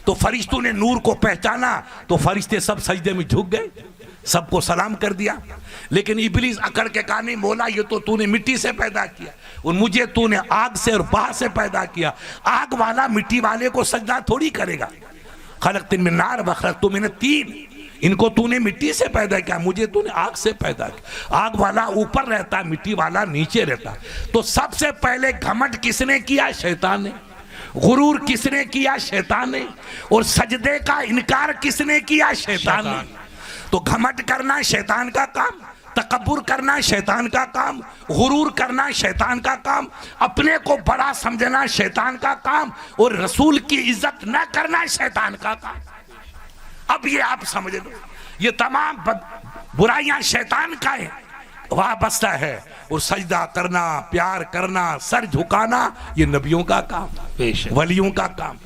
تو فرشتوں نے نور کو پہچانا تو فرشتے سب سجدے میں جھک گئے, سب کو سلام کر دیا. لیکن ابلیس اکڑ کے کہا نہیں مولا یہ تو نے مٹی سے پیدا کیا, اور مجھے تو نے آگ سے اور باہ سے پیدا کیا. آگ والا مٹی والے کو سجدہ تھوڑی کرے گا. خلقتنی من نار وخلقتہ من طین, ان کو تو نے مٹی سے پیدا کیا, مجھے تو نے آگ سے پیدا کیا. آگ والا اوپر رہتا, مٹی والا نیچے رہتا. تو سب سے پہلے گھمنڈ کس نے کیا؟ شیطان نے. غرور کس نے کیا؟ شیطان نے. اور سجدے کا انکار کس نے کیا؟ شیطان نے. تو گھمنڈ کرنا شیطان کا کام, تکبر کرنا شیطان کا کام, غرور کرنا شیطان کا کام, اپنے کو بڑا سمجھنا شیطان کا کام, اور رسول کی عزت نہ کرنا شیطان کا کام. اب یہ آپ سمجھ لو, یہ تمام برائیاں شیطان کا ہے, وابستہ ہے. اور سجدہ کرنا, پیار کرنا, سر جھکانا یہ نبیوں کا کام, ولیوں کا کام.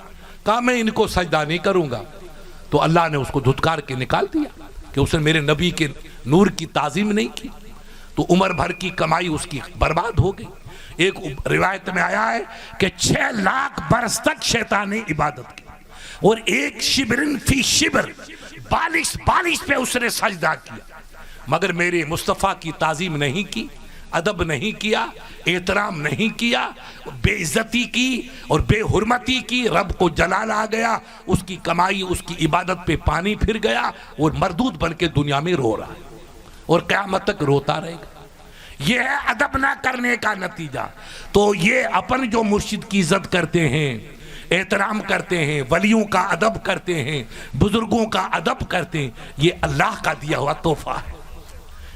کہا میں ان کو سجدہ نہیں کروں گا. تو اللہ نے اس کو دھتکار کے نکال دیا کہ اس نے میرے نبی کے نور کی تعظیم نہیں کی. تو عمر بھر کی کمائی اس کی برباد ہو گئی. ایک روایت میں آیا ہے کہ 6 لاکھ برس تک شیطان نے عبادت کی, اور ایک شبرن فی شبر, 42 پہ اس نے سجدہ کیا, مگر میرے مصطفیٰ کی تعظیم نہیں کی, ادب نہیں کیا، احترام نہیں کیا، بے عزتی کی اور بے حرمتی کی، رب کو جلال آ گیا، اس کی کمائی اس کی عبادت پہ پانی پھر گیا، اور مردود بن کے دنیا میں رو رہا ہے اور قیامت تک روتا رہے گا۔ یہ ہے ادب نہ کرنے کا نتیجہ۔ تو یہ اپن جو مرشد کی عزت کرتے ہیں، احترام کرتے ہیں، ولیوں کا ادب کرتے ہیں، بزرگوں کا ادب کرتے ہیں، یہ اللہ کا دیا ہوا تحفہ ہے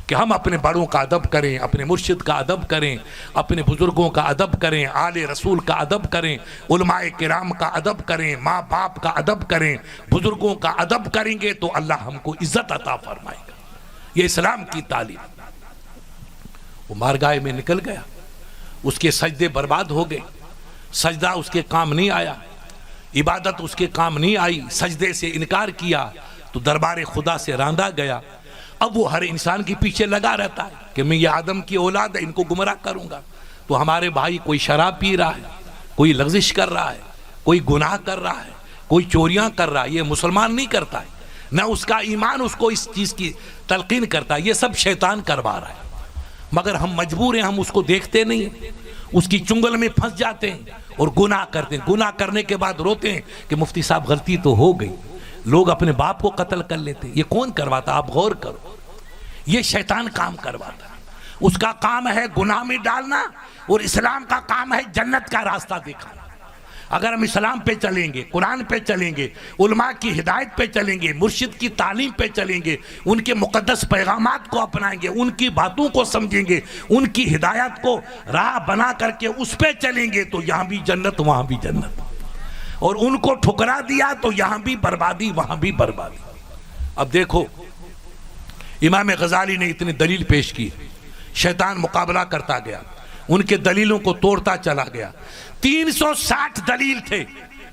کہ ہم اپنے بڑوں کا ادب کریں، اپنے مرشد کا ادب کریں، اپنے بزرگوں کا ادب کریں، آل رسول کا ادب کریں، علماء کرام کا ادب کریں، ماں باپ کا ادب کریں۔ بزرگوں کا ادب کریں گے تو اللہ ہم کو عزت عطا فرمائے گا۔ یہ اسلام کی تعلیم۔ وہ مارگاہ میں نکل گیا، اس کے سجدے برباد ہو گئے، سجدہ اس کے کام نہیں آیا، عبادت اس کے کام نہیں آئی، سجدے سے انکار کیا تو دربار خدا سے راندہ گیا۔ اب وہ ہر انسان کے پیچھے لگا رہتا ہے کہ میں یہ آدم کی اولاد ہے، ان کو گمراہ کروں گا۔ تو ہمارے بھائی کوئی شراب پی رہا ہے، کوئی لغزش کر رہا ہے، کوئی گناہ کر رہا ہے، کوئی چوریاں کر رہا ہے، یہ مسلمان نہیں کرتا ہے، نہ اس کا ایمان اس کو اس چیز کی تلقین کرتا ہے، یہ سب شیطان کروا رہا ہے، مگر ہم مجبور ہیں، ہم اس کو دیکھتے نہیں ہیں، اس کی چنگل میں پھنس جاتے ہیں اور گناہ کرتے ہیں۔ گناہ کرنے کے بعد روتے ہیں کہ مفتی صاحب غلطی تو ہو گئی، لوگ اپنے باپ کو قتل کر لیتے۔ یہ کون کرواتا؟ آپ غور کرو، یہ شیطان کام کرواتا۔ اس کا کام ہے گناہ میں ڈالنا، اور اسلام کا کام ہے جنت کا راستہ دکھانا۔ اگر ہم اسلام پہ چلیں گے، قرآن پہ چلیں گے، علماء کی ہدایت پہ چلیں گے، مرشد کی تعلیم پہ چلیں گے، ان کے مقدس پیغامات کو اپنائیں گے، ان کی باتوں کو سمجھیں گے، ان کی ہدایت کو راہ بنا کر کے اس پہ چلیں گے، تو یہاں بھی جنت وہاں بھی جنت، اور ان کو ٹھکرا دیا تو یہاں بھی بربادی وہاں بھی بربادی۔ اب دیکھو، امام غزالی نے اتنی دلیل پیش کی، شیطان مقابلہ کرتا گیا، ان کے دلیلوں کو توڑتا چلا گیا۔ 360 دلیل تھے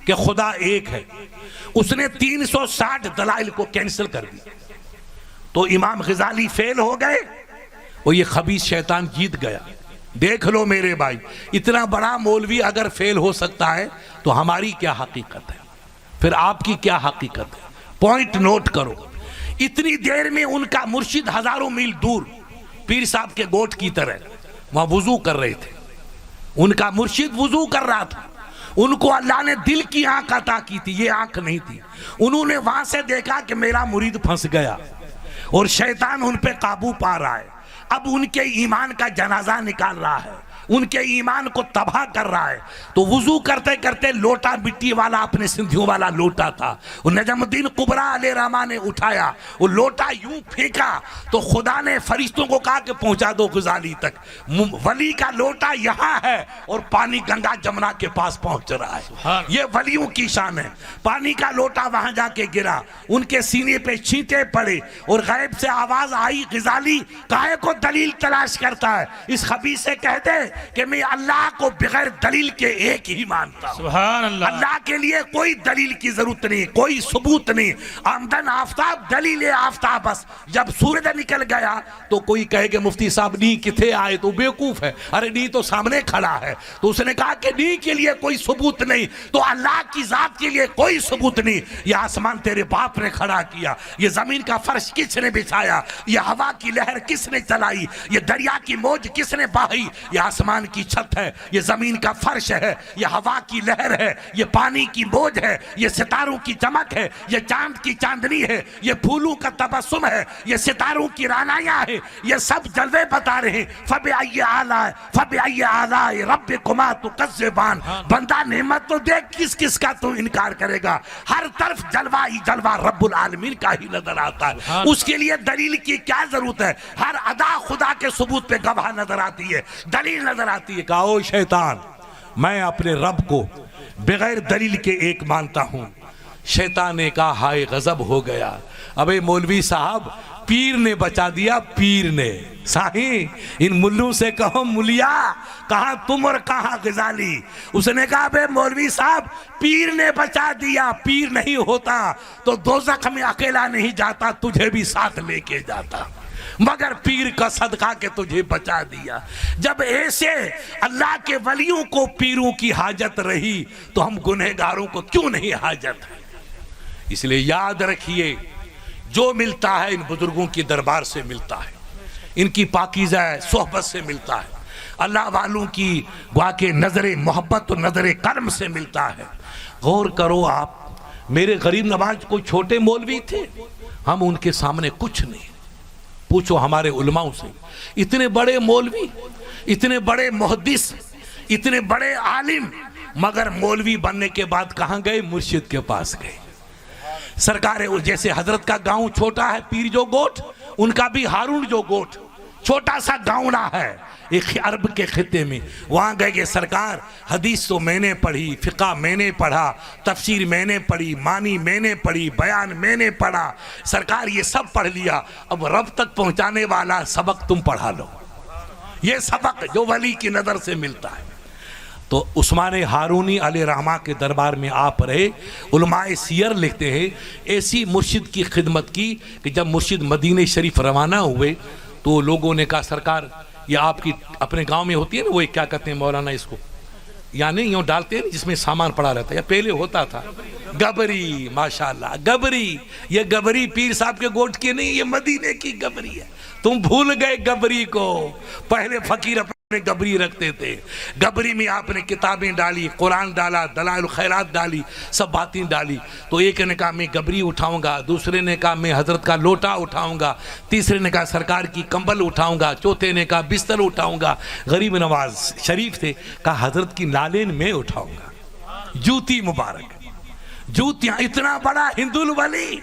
کہ خدا ایک ہے، اس نے 360 دلائل کو کینسل کر دیا۔ تو امام غزالی فیل ہو گئے اور یہ خبیث شیطان جیت گیا۔ دیکھ لو میرے بھائی، اتنا بڑا مولوی اگر فیل ہو سکتا ہے تو ہماری کیا حقیقت ہے، پھر آپ کی کیا حقیقت ہے؟ پوائنٹ نوٹ کرو۔ اتنی دیر میں ان کا مرشد ہزاروں میل دور پیر صاحب کے گوٹ کی طرح وہاں وضو کر رہے تھے، ان کا مرشد وضو کر رہا تھا، ان کو اللہ نے دل کی آنکھ عطا کی تھی، یہ آنکھ نہیں تھی۔ انہوں نے وہاں سے دیکھا کہ میرا مرید پھنس گیا اور شیطان ان پہ قابو پا رہا ہے، اب ان کے ایمان کا جنازہ نکال رہا ہے، ان کے ایمان کو تباہ کر رہا ہے۔ تو وضو کرتے کرتے لوٹا مٹی والا اپنے سندھیوں والا لوٹا تھا، وہ نجم الدین قبرا علیہ رحمہ نے اٹھایا، وہ لوٹا یوں پھینکا تو خدا نے فرشتوں کو کہا کہ پہنچا دو غزالی تک، ولی کا لوٹا یہاں ہے اور پانی گنگا جمنا کے پاس پہنچ رہا ہے۔ یہ ولیوں کی شان ہے۔ پانی کا لوٹا وہاں جا کے گرا، ان کے سینے پہ چھینٹے پڑے اور غیب سے آواز آئی، غزالی کاہے کو دلیل تلاش کرتا ہے؟ اس خبیث سے کہہ دے کہ میں اللہ کو بغیر دلیل کے ایک ہی مانتا ہوں۔ سبحان اللہ۔ اللہ کے لیے کوئی دلیل کی ضرورت نہیں، کوئی ثبوت نہیں۔ آمدن آفتاب دلیل آفتاب بس۔ جب سورج نکل گیا تو کوئی کہے کہ مفتی صاحب نی کتھے آئے، تو بیوقوف ہے، ارے نی تو سامنے کھڑا ہے۔ تو اس نے کہا کہ نی کے لیے کوئی ثبوت نہیں، تو اللہ کی ذات کے لیے کوئی ثبوت نہیں۔ یہ آسمان تیرے باپ نے کھڑا کیا، یہ زمین کا فرش کس نے بچھایا، یہ ہوا کی لہر کس نے چلائی، یہ دریا کی موج کس نے بہائی، یہ آسمان کی چھت ہے، یہ زمین کا فرش ہے، یہ ہوا کی لہر ہے، یہ پانی کی موج ہے، یہ ستاروں کی چمک ہے، یہ چاند کی چاندنی ہے، یہ پھولوں کا تبسم ہے، یہ ستاروں کی رانائیاں ہے، یہ سب جلوے بتا رہے ہیں۔ فَبِأَيِّ آلَاءِ رَبِّكُمَا تُكَذِّبَانِ۔ بندہ نعمت تو دیکھ، کس کس کا تو انکار کرے گا؟ ہر طرف جلوہ ہی جلوہ رب العالمین کا ہی نظر آتا ہے، اس کے لیے دلیل کی کیا ضرورت ہے؟ ہر ادا خدا کے ثبوت پہ گواہ نظر آتی ہے، دلیل نظر آتی ہے۔ کہا او شیطان، میں اپنے رب کو بغیر دلیل کے ایک مانتا ہوں۔ شیطان نے کہا ہائے غضب ہو گیا، ابے مولوی صاحب پیر نے بچا دیا، پیر نے۔ صحیح، ان ملوں سے کہو ملیا، کہاں تم اور کہاں غزالی۔ اس نے کہا بے مولوی صاحب پیر نے بچا دیا، پیر نہیں ہوتا تو دوزخ میں اکیلا نہیں جاتا، تجھے بھی ساتھ لے کے جاتا، مگر پیر کا صدقہ کہ تجھے بچا دیا۔ جب ایسے اللہ کے ولیوں کو پیروں کی حاجت رہی تو ہم گنہگاروں کو کیوں نہیں حاجت ہے؟ اس لیے یاد رکھیے، جو ملتا ہے ان بزرگوں کی دربار سے ملتا ہے۔ ان کی پاکیزہ صحبت سے ملتا ہے، اللہ والوں کی گواہ کے نظر محبت اور نظر کرم سے ملتا ہے۔ غور کرو آپ، میرے غریب نواز کوئی چھوٹے مولوی تھے، ہم ان کے سامنے کچھ نہیں۔ پوچھو ہمارے علماؤں سے، اتنے بڑے مولوی، اتنے بڑے محدث، اتنے بڑے عالم، مگر مولوی بننے کے بعد کہاں گئے؟ مرشد کے پاس گئے۔ سرکار جیسے حضرت کا گاؤں چھوٹا ہے پیر جو گوٹ، ان کا بھی ہارون جو گوٹ چھوٹا سا گاؤں ہے ایک عرب کے خطے میں، وہاں گئے کہ سرکار حدیث تو میں نے پڑھی، فقہ میں نے پڑھا، تفسیر میں نے پڑھی، معنی میں نے پڑھی، بیان میں نے پڑھا، سرکار یہ سب پڑھ لیا، اب رب تک پہنچانے والا سبق تم پڑھا لو، یہ سبق جو ولی کی نظر سے ملتا ہے۔ تو عثمان ہارونی علیہ رحمہ کے دربار میں آپ رہے۔ علماء سیر لکھتے ہیں ایسی مرشد کی خدمت کی کہ جب مرشد مدینہ شریف روانہ ہوئے تو لوگوں نے کہا سرکار یہ آپ کی اپنے گاؤں میں ہوتی ہے نا، وہ کیا کہتے ہیں مولانا اس کو، یعنی یوں ڈالتے ہیں جس میں سامان پڑا رہتا ہے، یا پہلے ہوتا تھا گبری، ماشاءاللہ گبری، یہ گبری پیر صاحب کے گوٹ کی نہیں، یہ مدینے کی گبری ہے، تم بھول گئے گبری کو، پہلے فقیر اپنے گبری رکھتے تھے، گبری میں آپ نے کتابیں ڈالی، قرآن ڈالا، دلائل خیرات ڈالی، سب باتیں ڈالی، تو ایک نے کہا میں گبری اٹھاؤں گا، دوسرے نے کہا میں حضرت کا لوٹا اٹھاؤں گا، تیسرے نے کہا سرکار کی کمبل اٹھاؤں گا، چوتھے نے کہا بستر اٹھاؤں گا، غریب نواز شریف تھے، کہا حضرت کی نالین میں اٹھاؤں گا، جوتی مبارک، جوتیاں، اتنا بڑا ہندو الولی،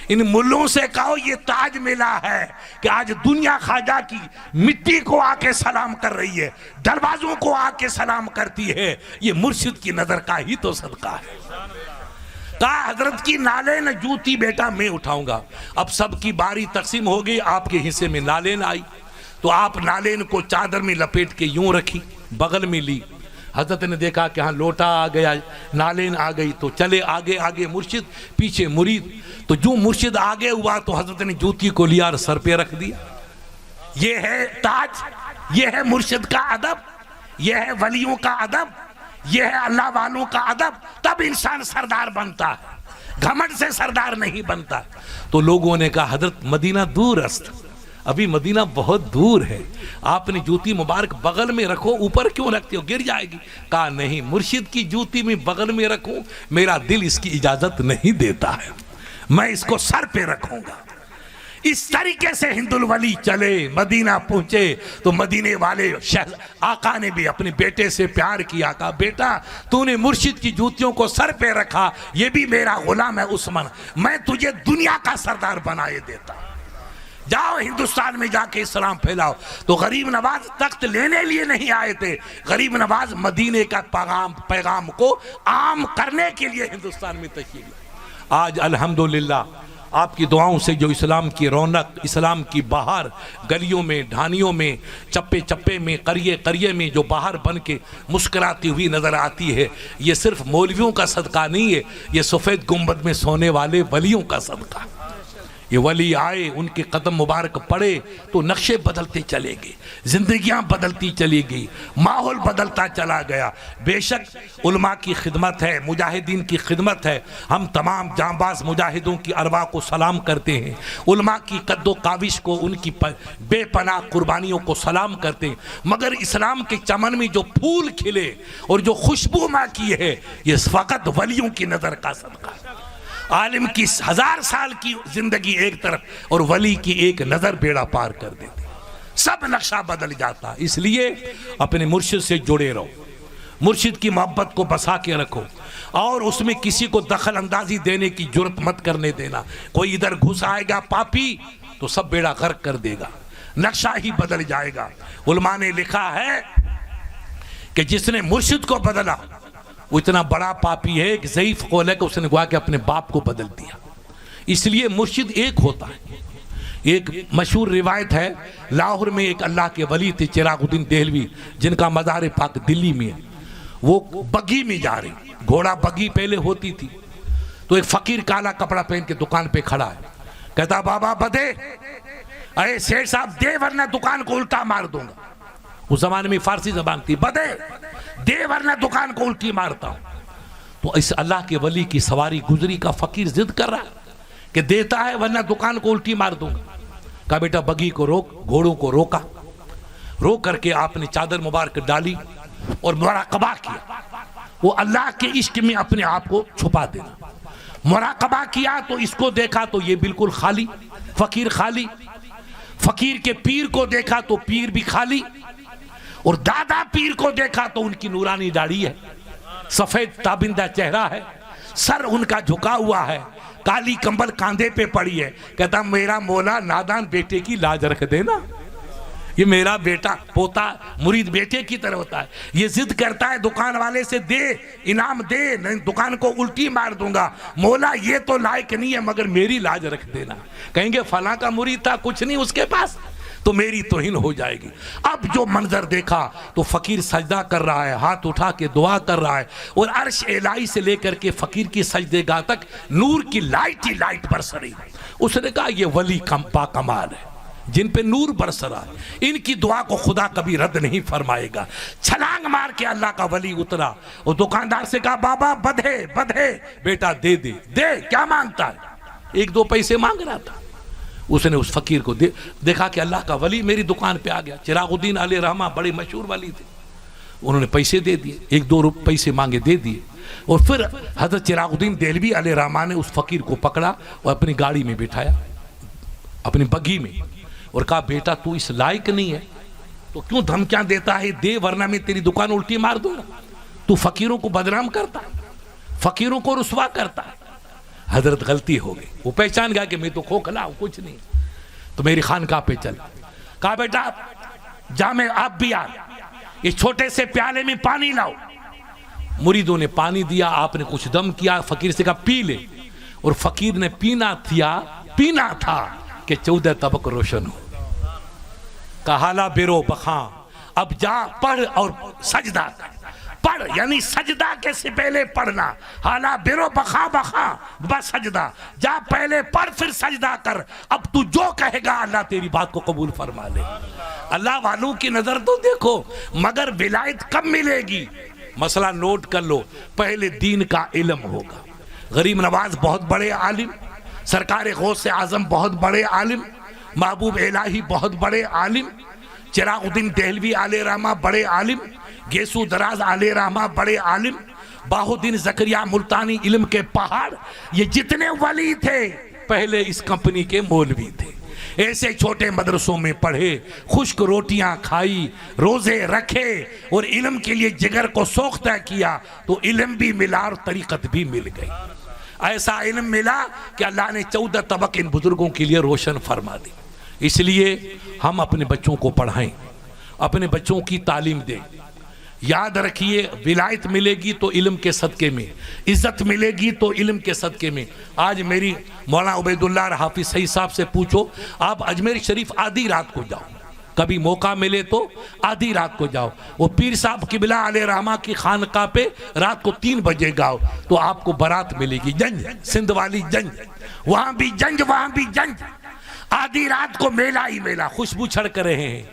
ان ملوں سے کہو یہ تاج ملا ہے کہ آج دنیا خواجہ کی مٹی کو آ کے سلام کر رہی ہے، دروازوں کو آ کے سلام کرتی ہے، یہ مرشد کی نظر کا ہی تو صدقہ ہے۔ کہا حضرت کی نالین جوتی بیٹا میں اٹھاؤں گا۔ اب سب کی باری تقسیم ہو گئی، آپ کے حصے میں نالین آئی، تو آپ نالین کو چادر میں لپیٹ کے یوں رکھی، بغل میں لی، حضرت نے دیکھا کہ ہاں لوٹا آ گیا، نالین آ گئی، تو چلے آگے آگے مرشد، پیچھے مرید، تو جو مرشد آگے ہوا تو حضرت نے جوتی کو لیا اور سر پہ رکھ دیا۔ یہ ہے تاج، یہ ہے مرشد کا ادب، یہ ہے ولیوں کا ادب، یہ ہے اللہ والوں کا ادب، تب انسان سردار بنتا ہے، گھمنڈ سے سردار نہیں بنتا۔ تو لوگوں نے کہا حضرت مدینہ دور است، ابھی مدینہ بہت دور ہے، آپ نے جوتی مبارک بغل میں رکھو، اوپر کیوں رکھتے ہو، گر جائے گی۔ کہا نہیں، مرشد کی جوتی میں بغل میں رکھوں، میرا دل اس کی اجازت نہیں دیتا ہے، میں اس کو سر پہ رکھوں گا۔ اس طریقے سے ہند الولی چلے، مدینہ پہنچے تو مدینے والے آقا نے بھی اپنے بیٹے سے پیار کیا، کہا بیٹا تو نے مرشد کی جوتیوں کو سر پہ رکھا، یہ بھی میرا غلام ہے عثمان، میں تجھے دنیا کا سردار بنائے دیتا، جاؤ ہندوستان میں جا کے اسلام پھیلاؤ۔ تو غریب نواز تخت لینے لیے نہیں آئے تھے، غریب نواز مدینے کا پیغام کو عام کرنے کے لیے ہندوستان میں تشریف لائے۔ آج الحمدللہ آپ کی دعاؤں سے جو اسلام کی رونق، اسلام کی بہار گلیوں میں، ڈھانیوں میں، چپے چپے میں، قریے قریے میں جو بہار بن کے مسکراتی ہوئی نظر آتی ہے، یہ صرف مولویوں کا صدقہ نہیں ہے، یہ سفید گنبد میں سونے والے ولیوں کا صدقہ ہے۔ یہ ولی آئے، ان کے قدم مبارک پڑے تو نقشے بدلتے چلے گئے، زندگیاں بدلتی چلی گئی، ماحول بدلتا چلا گیا۔ بے شک علماء کی خدمت ہے، مجاہدین کی خدمت ہے، ہم تمام جانباز مجاہدوں کی ارواح کو سلام کرتے ہیں، علماء کی قد و کاوش کو، ان کی بے پناہ قربانیوں کو سلام کرتے ہیں، مگر اسلام کے چمن میں جو پھول کھلے اور جو خوشبو ماں کی ہے، یہ فقط ولیوں کی نظر کا صدقہ ہے۔ عالم کی 1000 سال کی زندگی ایک طرف اور ولی کی ایک نظر بیڑا پار کر دیتی، سب نقشہ بدل جاتا۔ اس لیے اپنے مرشد سے جڑے رہو، مرشد کی محبت کو بسا کے رکھو، اور اس میں کسی کو دخل اندازی دینے کی جرت مت کرنے دینا۔ کوئی ادھر گھس آئے گا پاپی تو سب بیڑا غرق کر دے گا، نقشہ ہی بدل جائے گا۔ علماء نے لکھا ہے کہ جس نے مرشد کو بدلا وہ اتنا بڑا پاپی ہے، ایک ضعیف قول ہے کہ اس نے گوا کہ اپنے باپ کو بدل دیا۔ اس لیے مرشد ایک ہوتا ہے۔ ایک مشہور روایت ہے، لاہور میں ایک اللہ کے ولی تھے چراغ الدین دہلوی، جن کا مزار پاک دلی میں ہے، وہ بگی میں جا رہے، گھوڑا بگی پہلے ہوتی تھی، تو ایک فقیر کالا کپڑا پہن کے دکان پہ کھڑا ہے، کہتا بابا بدے، اے سیٹ صاحب دے ورنہ دکان کو الٹا مار دوں گا۔ اس زمانے میں فارسی زبان تھی، بدے دے ورنہ دکان کو الٹی مارتا ہوں۔ تو اس اللہ کے ولی کی سواری گزری کا فقیر ضد کر رہا کہ دیتا ہے ورنہ دکان کو الٹی مار دوں گا۔ کہا بیٹا بگی کو روک. گھوڑوں کو روکا, روک کر کے آپ نے چادر مبارک ڈالی اور مراقبہ کیا. وہ اللہ کے عشق میں اپنے آپ کو چھپا دینا. مراقبہ کیا تو اس کو دیکھا تو یہ بالکل خالی, فقیر خالی. فقیر کے پیر کو دیکھا تو پیر بھی خالی, اور دادا پیر کو دیکھا تو ان کی نورانی داڑھی ہے, سفید تابندہ چہرہ ہے, سر ان کا جھکا ہوا ہے, کالی کمبل کاندھے پہ پڑی ہے. کہتا میرا مولا نادان بیٹے کی لاج رکھ دینا. یہ میرا بیٹا پوتا مرید بیٹے کی طرح ہوتا ہے. یہ ضد کرتا ہے دکان والے سے دے انعام دے, نہیں دکان کو الٹی مار دوں گا. مولا یہ تو لائق نہیں ہے مگر میری لاج رکھ دینا. کہیں گے فلاں کا مرید تھا, کچھ نہیں اس کے پاس, تو میری توہین ہو جائے گی. اب جو منظر دیکھا تو فقیر سجدہ کر رہا ہے, ہاتھ اٹھا کے دعا کر رہا ہے, اور عرش الہی سے لے کر کے فقیر کی سجدے گاہ تک نور کی لائٹ ہی لائٹ برس رہی. اس نے کہا یہ ولی پا کمال ہے جن پہ نور برس رہا ہے, ان کی دعا کو خدا کبھی رد نہیں فرمائے گا. چھلانگ مار کے اللہ کا ولی اترا, اور دکاندار سے کہا بابا بدھے بدھے. بیٹا دے دے دے, کیا مانگتا ہے؟ 1-2 پیسے مانگ رہا تھا. اس نے اس فقیر کو دیکھا کہ اللہ کا ولی میری دکان پہ آ گیا. چراغ الدین علیہ رحمہ بڑے مشہور ولی تھے. انہوں نے پیسے دے دیے, 1-2 پیسے مانگے دے دیے. اور پھر حضرت چراغ الدین دہلوی علیہ رحمہ نے اس فقیر کو پکڑا اور اپنی گاڑی میں بٹھایا, اپنی بگی میں, اور کہا بیٹا تو اس لائق نہیں ہے تو کیوں دھمکیاں دیتا ہے, دے ورنہ میں تیری دکان الٹی مار دوں گا. تو فقیروں کو بدنام کرتا ہے, فقیروں کو رسوا کرتا ہے. حضرت غلطی ہو گئی. وہ پہچان گیا کہ میں تو کھوکھلا ہوں, کچھ نہیں, تو میری خانقاہ پہ چل. کہا بیٹا جا میں آپ بھی آ, اس چھوٹے سے پیالے میں پانی لاؤ. مریدوں نے پانی دیا, آپ نے کچھ دم کیا, فقیر سے کہا پی لے. اور فقیر نے پینا تھا کہ 14 طبق روشن ہو. کہالا بیرو بخاں, اب جا پڑھ اور سجدہ کر. پڑھ یعنی سجدہ کے سے پہلے پڑھنا. حالا بیرو بخاں بخاں بس سجدہ, جا پہلے پڑھ پھر سجدہ کر. اب تو جو کہے گا اللہ تیری بات کو قبول فرما لے. اللہ والوں کی نظر تو دیکھو, مگر ولایت کب ملے گی؟ مسئلہ نوٹ کر لو, پہلے دین کا علم ہوگا. غریب نواز بہت بڑے عالم, سرکار غوث اعظم بہت بڑے عالم, محبوب الہی بہت بڑے عالم, چراغ الدین دہلوی علیہ رحمہ بڑے عالم, گیسو دراز علیہ رحمہ بڑے عالم, باہودین زکریا ملتانی علم کے پہاڑ, یہ جتنے ولی تھے پہلے اس کمپنی کے مولوی تھے. ایسے چھوٹے مدرسوں میں پڑھے, خشک روٹیاں کھائی, روزے رکھے, اور علم کے لیے جگر کو سوختہ کیا تو علم بھی ملا اور طریقت بھی مل گئی. ایسا علم ملا کہ اللہ نے 14 طبق ان بزرگوں کے لیے روشن فرما دی. اس لیے ہم اپنے بچوں کو پڑھائیں, اپنے بچوں کی تعلیم دیں. یاد رکھیے ولایت ملے گی تو علم کے صدقے میں, عزت ملے گی تو علم کے صدقے میں. آج میری مولانا عبید اللہ حافظ صحیح صاحب سے پوچھو, آپ اجمیر شریف آدھی رات کو جاؤ, کبھی موقع ملے تو آدھی رات کو جاؤ. وہ پیر صاحب قبلہ علیہ رحمہ کی خانقاہ پہ رات کو 3 بجے گاؤ تو آپ کو برات ملے گی. جنج, سندھ والی جنج, وہاں بھی جنج وہاں بھی جنج. آدھی رات کو میلہ ہی میلہ, خوشبو چھڑک رہے ہیں,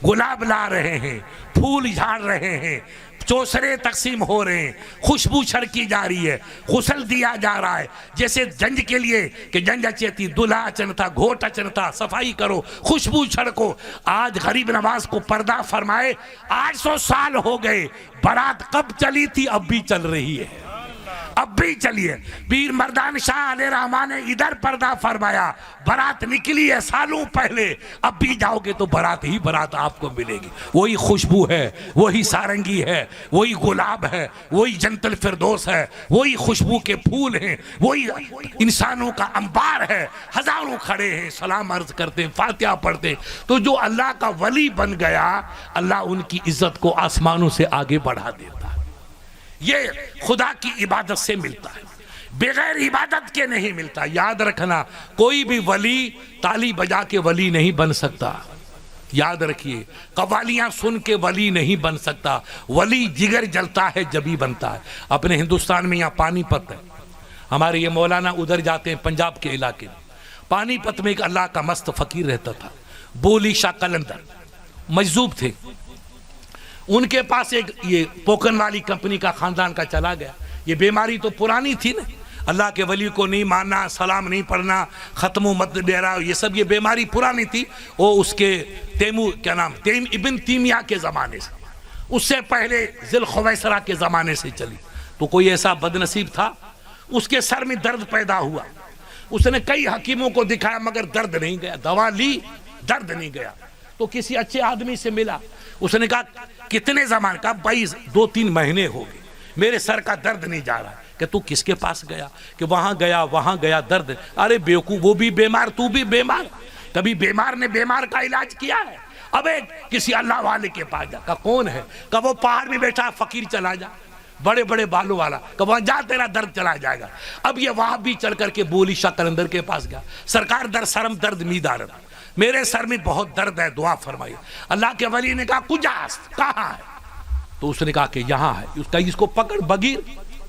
گلاب لا رہے ہیں, پھول جھاڑ رہے ہیں, چوسرے تقسیم ہو رہے ہیں, خوشبو چھڑکی جا رہی ہے, غسل دیا جا رہا ہے. جیسے جنج کے لیے کہ جنج اچے تھی, دلہا اچن تھا, گھوٹ اچن تھا, صفائی کرو, خوشبو چھڑکو. آج غریب نواز کو پردہ فرمائے, 800 سال ہو گئے, برات کب چلی تھی اب بھی چل رہی ہے, اب بھی چلیے. پیر مردان شاہ علیہ رحمہ نے ادھر پردہ فرمایا, برات نکلی ہے سالوں پہلے, اب بھی جاؤ گے تو برات ہی برات آپ کو ملے گی. وہی خوشبو ہے, وہی سارنگی ہے, وہی گلاب ہے, وہی جنت الفردوس ہے, وہی خوشبو کے پھول ہیں, وہی انسانوں کا انبار ہے. ہزاروں کھڑے ہیں, سلام عرض کرتے ہیں, فاتحہ پڑھتے ہیں. تو جو اللہ کا ولی بن گیا, اللہ ان کی عزت کو آسمانوں سے آگے بڑھا دیتا ہے. یہ خدا کی عبادت سے ملتا ہے, بغیر عبادت کے نہیں ملتا. یاد رکھنا, کوئی بھی ولی تالی بجا کے ولی نہیں بن سکتا. یاد رکھیے, قوالیاں سن کے ولی نہیں بن سکتا. ولی جگر جلتا ہے جبھی بنتا ہے. اپنے ہندوستان میں یہاں پانی پت ہے, ہمارے یہ مولانا ادھر جاتے ہیں پنجاب کے علاقے میں. پانی پت میں ایک اللہ کا مست فقیر رہتا تھا, بولی شاہ قلندر, مجذوب تھے. ان کے پاس ایک یہ پوکن والی کمپنی کا خاندان کا چلا گیا. یہ بیماری تو پرانی تھی نا, اللہ کے ولی کو نہیں ماننا، سلام نہیں پڑھنا، ختم و مت ڈیرا، یہ سب یہ بیماری پرانی تھی، وہ اس کے تیم ابن تیمیہ کے زمانے سے، اس سے پہلے ذی الخویسرہ کے زمانے سے چلی۔ تو کوئی ایسا بدنصیب تھا، اس کے سر میں درد پیدا ہوا، اس نے کئی حکیموں کو دکھایا مگر درد نہیں گیا، دوا لی درد نہیں گیا، تو کسی اچھے آدمی سے ملا، اس نے کہا کتنے زمان کا؟ 2-3 مہینے ہو گئے، میرے سر کا درد نہیں جا رہا۔ کہ تو کس کے پاس گیا؟ کہ وہاں گیا درد۔ ارے بیوقوف، وہ بھی بیمار، تو بھی بیمار، کبھی بیمار نے بیمار کا علاج کیا ہے؟ اب ایک کسی اللہ والے کے پاس جا، کہ کون ہے؟ کہ وہ پہاڑ میں بیٹھا فقیر، چلا جا، بڑے بڑے بالوں والا، کہ وہاں جا تیرا درد چلا جائے گا۔ اب یہ وہاں بھی چل کر کے بولی شاہ قلندر کے پاس گیا، سرکار در سرم درد می دارد، میرے سر میں بہت درد ہے، دعا فرمائیے۔ اللہ کے ولی نے کہا کجاست، کہاں ہے؟ تو اس نے کہا کہ یہاں ہے۔ اس کو پکڑ بغیر،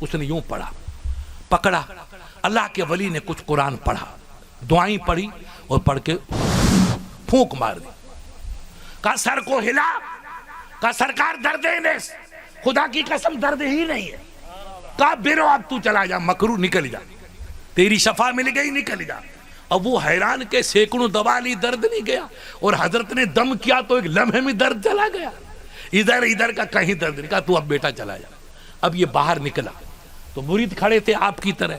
اس نے یوں پڑھا، پکڑا، اللہ کے ولی نے کچھ قرآن پڑھا، دعائیں پڑھی اور پڑھ کے پھونک مار دی۔ کہا سر کو ہلا، کہا سرکار درد ہے، خدا کی قسم درد ہی نہیں ہے۔ کہا بیرو، اب تو چلا جا، مکرو نکل جا، تیری شفا مل گئی، نکل جا۔ اب وہ حیران کے سینکڑوں دوا لی، درد نہیں گیا، اور حضرت نے دم کیا تو ایک لمحے میں درد چلا گیا، ادھر کا کہیں درد نہیں۔ کہا تو اب بیٹا چلا جا۔ اب یہ باہر نکلا تو مرید کھڑے تھے آپ کی طرح،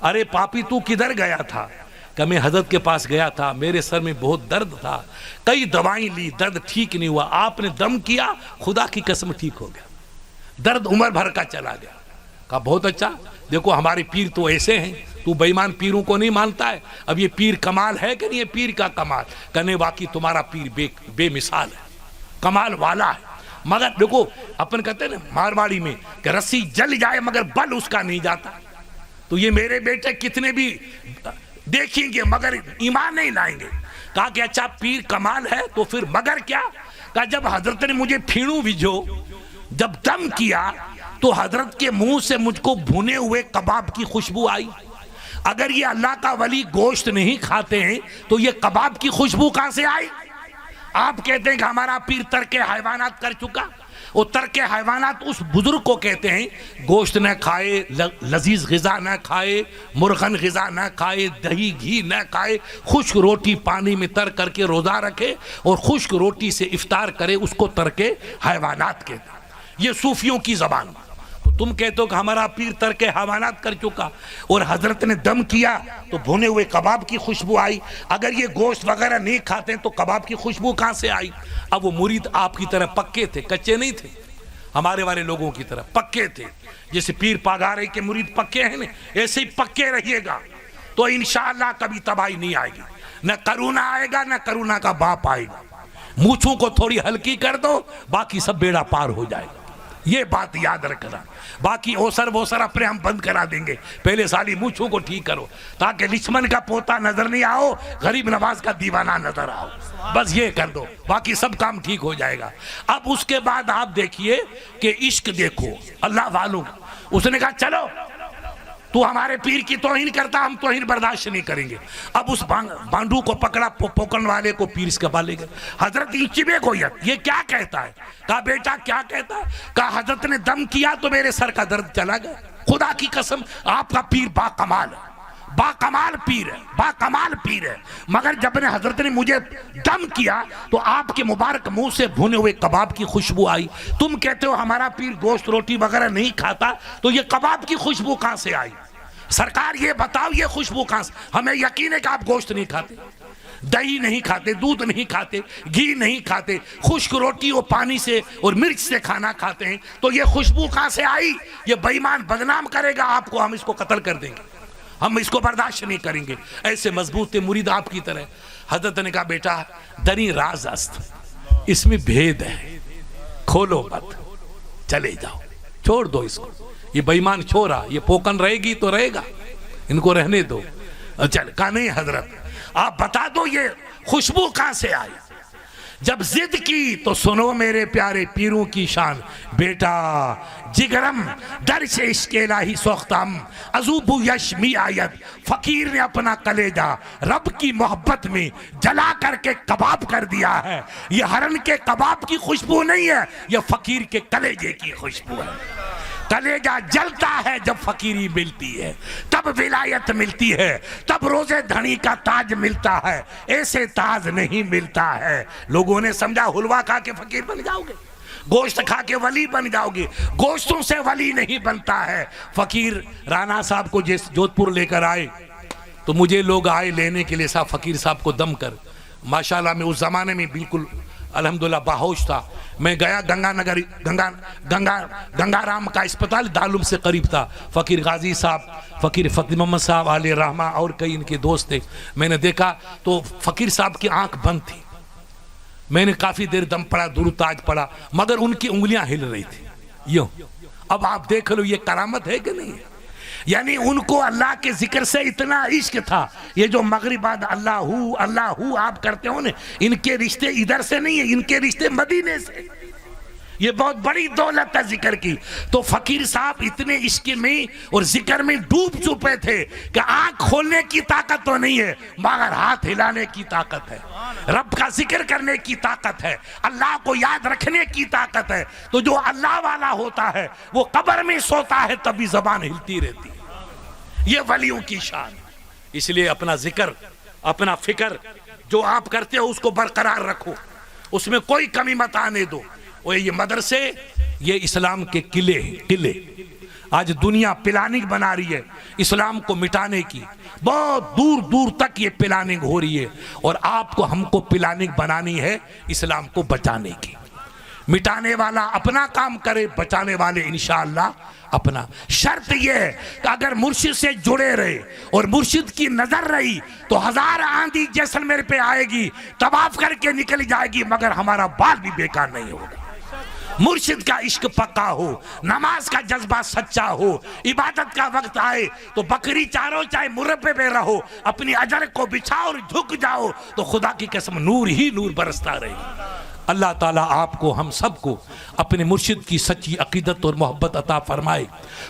ارے پاپی تو کدھر گیا تھا؟ کہ میں حضرت کے پاس گیا تھا، میرے سر میں بہت درد تھا، کئی دوائیں لی، درد ٹھیک نہیں ہوا، آپ نے دم کیا، خدا کی قسم ٹھیک ہو گیا، درد عمر بھر کا چلا گیا۔ کہا بہت اچھا، دیکھو ہمارے پیر تو ایسے ہیں، تو بے ایمان پیروں کو نہیں مانتا ہے، اب یہ پیر کمال ہے کہ نہیں؟ یہ پیر کا کمال، کہنے واقعی تمہارا پیر بے مثال ہے، کمال والا ہے۔ مگر دیکھو اپن کہتے ہیں نا مارواڑی میں کہ رسی جل جائے مگر بل اس کا نہیں جاتا، تو یہ میرے بیٹے کتنے بھی دیکھیں گے مگر ایمان نہیں لائیں گے۔ کہا کہ اچھا پیر کمال ہے تو پھر مگر کیا؟ کہا جب حضرت نے مجھے پھینو بھیجو، جب دم کیا تو حضرت کے منہ سے مجھ کو بھنے ہوئے کباب کی خوشبو آئی۔ اگر یہ اللہ کا ولی گوشت نہیں کھاتے ہیں تو یہ کباب کی خوشبو کہاں سے آئی؟ آپ کہتے ہیں کہ ہمارا پیر ترک حیوانات کر چکا، وہ ترک حیوانات اس بزرگ کو کہتے ہیں گوشت نہ کھائے، لذیذ غذا نہ کھائے، مرغن غذا نہ کھائے، دہی گھی نہ کھائے، خشک روٹی پانی میں تر کر کے روزہ رکھے اور خشک روٹی سے افطار کرے، اس کو ترک حیوانات کہتے ہیں۔ یہ صوفیوں کی زبان۔ تم کہتے ہو کہ ہمارا پیر ترک حیوانات کر چکا اور حضرت نے دم کیا تو بھنے ہوئے کباب کی خوشبو آئی، اگر یہ گوشت وغیرہ نہیں کھاتے ہیں تو کباب کی خوشبو کہاں سے آئی؟ اب وہ مرید آپ کی طرح پکے تھے، کچے نہیں تھے، ہمارے والے لوگوں کی طرح پکے تھے، جیسے پیر پاگارے کے مرید پکے ہیں نا، ایسے ہی پکے رہیے گا تو انشاءاللہ کبھی تباہی نہیں آئے گی، نہ کرونا آئے گا، نہ کرونا کا باپ آئے گا۔ مونچھوں کو تھوڑی ہلکی کر دو، باقی سب بیڑا پار ہو جائے گا، یہ بات یاد رکھنا۔ باقی اوسر ووسر اپنے ہم بند کرا دیں گے، پہلے سالی مونچھوں کو ٹھیک کرو تاکہ لچمن کا پوتا نظر نہیں آؤ، غریب نواز کا دیوانہ نظر آؤ، بس یہ کر دو، باقی سب کام ٹھیک ہو جائے گا۔ اب اس کے بعد آپ دیکھیے کہ عشق دیکھو اللہ والوں، اس نے کہا چلو تو ہمارے پیر کی توہین کرتا، ہم توہین برداشت نہیں کریں گے۔ اب اس بانڈو کو پکڑا، پوکن والے کو پیر اس کے پاس لے گئے۔ حضرت چبے کو یہ کیا کہتا ہے؟ کہا بیٹا کیا کہتا ہے؟ کہا حضرت نے دم کیا تو میرے سر کا درد چلا گیا۔ خدا کی قسم آپ کا پیر با کمال ہے، با کمال پیر ہے، با کمال پیر ہے، مگر جب نے حضرت نے مجھے دم کیا تو آپ کے مبارک منہ سے بھنے ہوئے کباب کی خوشبو آئی۔ تم کہتے ہو ہمارا پیر گوشت روٹی وغیرہ نہیں کھاتا، تو یہ کباب کی خوشبو کہاں سے آئی؟ سرکار یہ بتاؤ یہ خوشبو کہاں سے؟ ہمیں یقین ہے کہ آپ گوشت نہیں کھاتے، دہی نہیں کھاتے، دودھ نہیں کھاتے، گھی نہیں کھاتے، خشک روٹی اور پانی سے اور مرچ سے کھانا کھاتے ہیں، تو یہ خوشبو کہاں سے آئی؟ یہ بے ایمان بدنام کرے گا آپ کو، ہم اس کو قتل کر دیں گے، ہم اس کو برداشت نہیں کریں گے۔ ایسے مضبوط مرید آپ کی طرح۔ حضرت نے کہا بیٹا دری راز است، اس میں بھید ہے، کھولو مت، چلے جاؤ، چھوڑ دو اس کو، یہ بے ایمان چھوڑا، یہ پوکن رہے گی تو رہے گا، ان کو رہنے دو۔ چل کہا نہیں حضرت آپ بتا دو یہ خوشبو کہاں سے آئی؟ جب ضد کی تو سنو میرے پیارے پیروں کی شان، بیٹا جگرم درش عشق الہی سوختم عذوبو یشمی آیت، فقیر نے اپنا کلیجہ رب کی محبت میں جلا کر کے کباب کر دیا ہے۔ یہ ہرن کے کباب کی خوشبو نہیں ہے، یہ فقیر کے کلیجے کی خوشبو ہے۔ کلیجہ جلتا ہے جب فقیری ملتی ہے، تب ولایت ملتی ہے، تب روزے دھنی کا تاج ملتا ہے، ایسے تاج نہیں ملتا ہے۔ لوگوں نے سمجھا حلوہ کھا کے فقیر بن جاؤ گے، گوشت کھا کے ولی بن جاؤ گے، گوشتوں سے ولی نہیں بنتا ہے۔ فقیر رانا صاحب کو جودھپور لے کر آئے تو مجھے لوگ آئے لینے کے لیے، صاحب فقیر صاحب کو دم کر، ماشاءاللہ میں اس زمانے میں بالکل الحمدللہ باہوش تھا۔ میں گیا گنگا رام کا اسپتال دارالعلوم سے قریب تھا، فقیر غازی صاحب، فقیر فتح محمد صاحب، علی رحمہ اور کئی ان کے دوست تھے۔ میں نے دیکھا تو فقیر صاحب کی آنکھ بند تھی، میں نے کافی دیر دم پڑا، درود تاج پڑا، مگر ان کی انگلیاں ہل رہی تھی یوں۔ اب آپ دیکھ لو یہ کرامت ہے کہ نہیں ہے؟ یعنی ان کو اللہ کے ذکر سے اتنا عشق تھا۔ یہ جو مغرب بعد اللہ ہو آپ کرتے ہو نا، ان کے رشتے ادھر سے نہیں ہیں، ان کے رشتے مدینے سے۔ یہ بہت بڑی دولت ہے ذکر کی۔ تو فقیر صاحب اتنے عشق میں اور ذکر میں ڈوب چپے تھے کہ آنکھ کھولنے کی طاقت تو نہیں ہے مگر ہاتھ ہلانے کی طاقت ہے، رب کا ذکر کرنے کی طاقت ہے، اللہ کو یاد رکھنے کی طاقت ہے۔ تو جو اللہ والا ہوتا ہے وہ قبر میں سوتا ہے تبھی زبان ہلتی رہتی ہے۔ یہ ولیوں کی شان۔ اس لیے اپنا ذکر، اپنا فکر جو آپ کرتے ہو اس کو برقرار رکھو، اس میں کوئی کمی مت آنے دو۔ اور یہ مدرسے، یہ اسلام کے قلعے آج دنیا پلاننگ بنا رہی ہے اسلام کو مٹانے کی، بہت دور دور تک یہ پلاننگ ہو رہی ہے، اور آپ کو ہم کو پلاننگ بنانی ہے اسلام کو بچانے کی۔ مٹانے والا اپنا کام کرے، بچانے والے انشاءاللہ اپنا۔ شرط یہ ہے کہ اگر مرشد سے جڑے رہے اور مرشد کی نظر رہی تو 1000 آندھی جیسلمیر پہ آئے گی، طواف کر کے نکل جائے گی، مگر ہمارا بال بھی بیکار نہیں ہوگا۔ مرشد کا عشق پکا ہو، نماز کا جذبہ سچا ہو، عبادت کا وقت آئے تو بکری چارو چاہے مربے میں رہو، اپنی اجر کو بچھاؤ اور جھک جاؤ تو خدا کی قسم نور ہی نور برستا رہے۔ اللہ تعالیٰ آپ کو ہم سب کو اپنے مرشد کی سچی عقیدت اور محبت عطا فرمائے،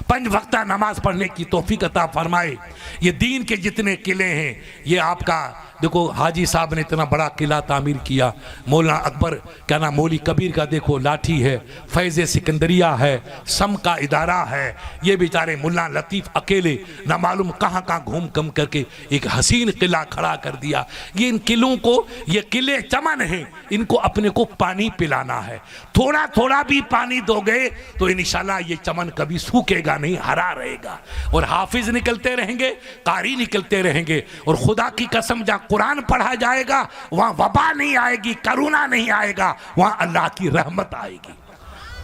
5 وقتہ نماز پڑھنے کی توفیق عطا فرمائے۔ یہ دین کے جتنے قلعے ہیں، یہ آپ کا دیکھو حاجی صاحب نے اتنا بڑا قلعہ تعمیر کیا، مولانا اکبر کیا نام مولوی کبیر کا دیکھو لاٹھی ہے، فیض سکندریہ ہے، سم کا ادارہ ہے، یہ بیچارے ملا لطیف اکیلے نہ معلوم کہاں کہاں گھوم کم کر کے ایک حسین قلعہ کھڑا کر دیا۔ یہ ان قلعوں کو، یہ قلعے چمن ہیں، ان کو اپنے کو پانی پلانا ہے۔ تھوڑا تھوڑا بھی پانی دو گے تو انشاءاللہ یہ چمن کبھی سوکھے گا نہیں، ہرا رہے گا، اور حافظ نکلتے رہیں گے، قاری نکلتے رہیں گے، اور خدا کی قسم جہاں قرآن پڑھا جائے گا وہاں وبا نہیں آئے گی، کرونا نہیں آئے گا، وہاں اللہ کی رحمت آئے گی۔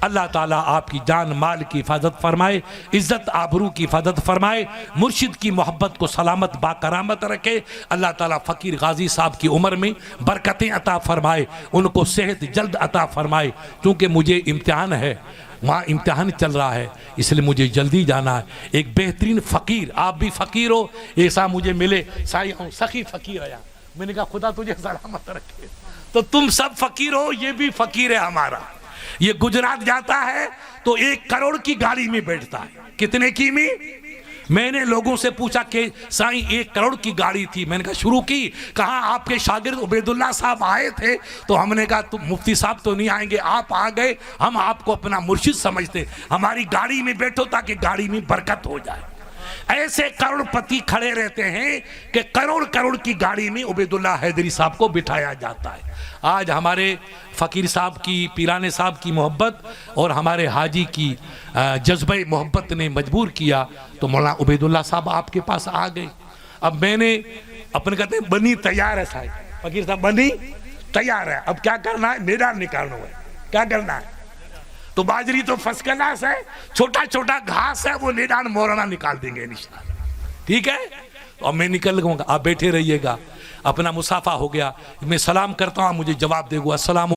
اللہ تعالیٰ آپ کی جان مال کی حفاظت فرمائے، عزت آبرو کی حفاظت فرمائے، مرشد کی محبت کو سلامت با کرامت رکھے۔ اللہ تعالیٰ فقیر غازی صاحب کی عمر میں برکتیں عطا فرمائے، ان کو صحت جلد عطا فرمائے۔ کیونکہ مجھے امتحان ہے، وہاں امتحان چل رہا ہے، اس لیے مجھے جلدی جانا ہے۔ ایک بہترین فقیر، آپ بھی فقیر ہو، ایسا مجھے ملے، سخی فقیر ہے، میں نے کہا خدا تجھے سلامت رکھے۔ تو تم سب فقیر ہو، یہ بھی فقیر ہے ہمارا۔ یہ گجرات جاتا ہے تو 1 کروڑ کی گاڑی میں بیٹھتا ہے۔ کتنے کی میں نے لوگوں سے پوچھا کہ سائیں 1 کروڑ کی گاڑی تھی، میں نے کہا شروع کی، کہا آپ کے شاگرد عبید اللہ صاحب آئے تھے تو ہم نے کہا تم مفتی صاحب تو نہیں آئیں گے، آپ آ گئے، ہم آپ کو اپنا مرشد سمجھتے، ہماری گاڑی میں بیٹھو تاکہ گاڑی میں برکت ہو جائے۔ ایسے کروڑ پتی کھڑے رہتے ہیں کہ کروڑ کی گاڑی میں عبید اللہ حیدری صاحب کو بٹھایا جاتا ہے۔ آج ہمارے فقیر صاحب کی، پیرانے صاحب کی محبت اور ہمارے حاجی کی جذبہ محبت نے مجبور کیا تو مولانا عبید اللہ صاحب آپ کے پاس آ گئے۔ اب میں نے اپنے کہتے ہیں بنی تیار ہے صاحب، فقیر صاحب بنی تیار ہے، اب کیا کرنا ہے، میدان نکالنا ہے، کیا کرنا ہے؟ تو باجری تو فرسٹ کلاس ہے، چھوٹا چھوٹا گھاس ہے، وہ میدان مولانا نکال دیں گے انشاءاللہ، ٹھیک ہے؟ اور میں نکل گا، آپ بیٹھے رہیے گا، اپنا مسافہ ہو گیا، میں سلام کرتا ہوں، مجھے جواب دے گا، السلام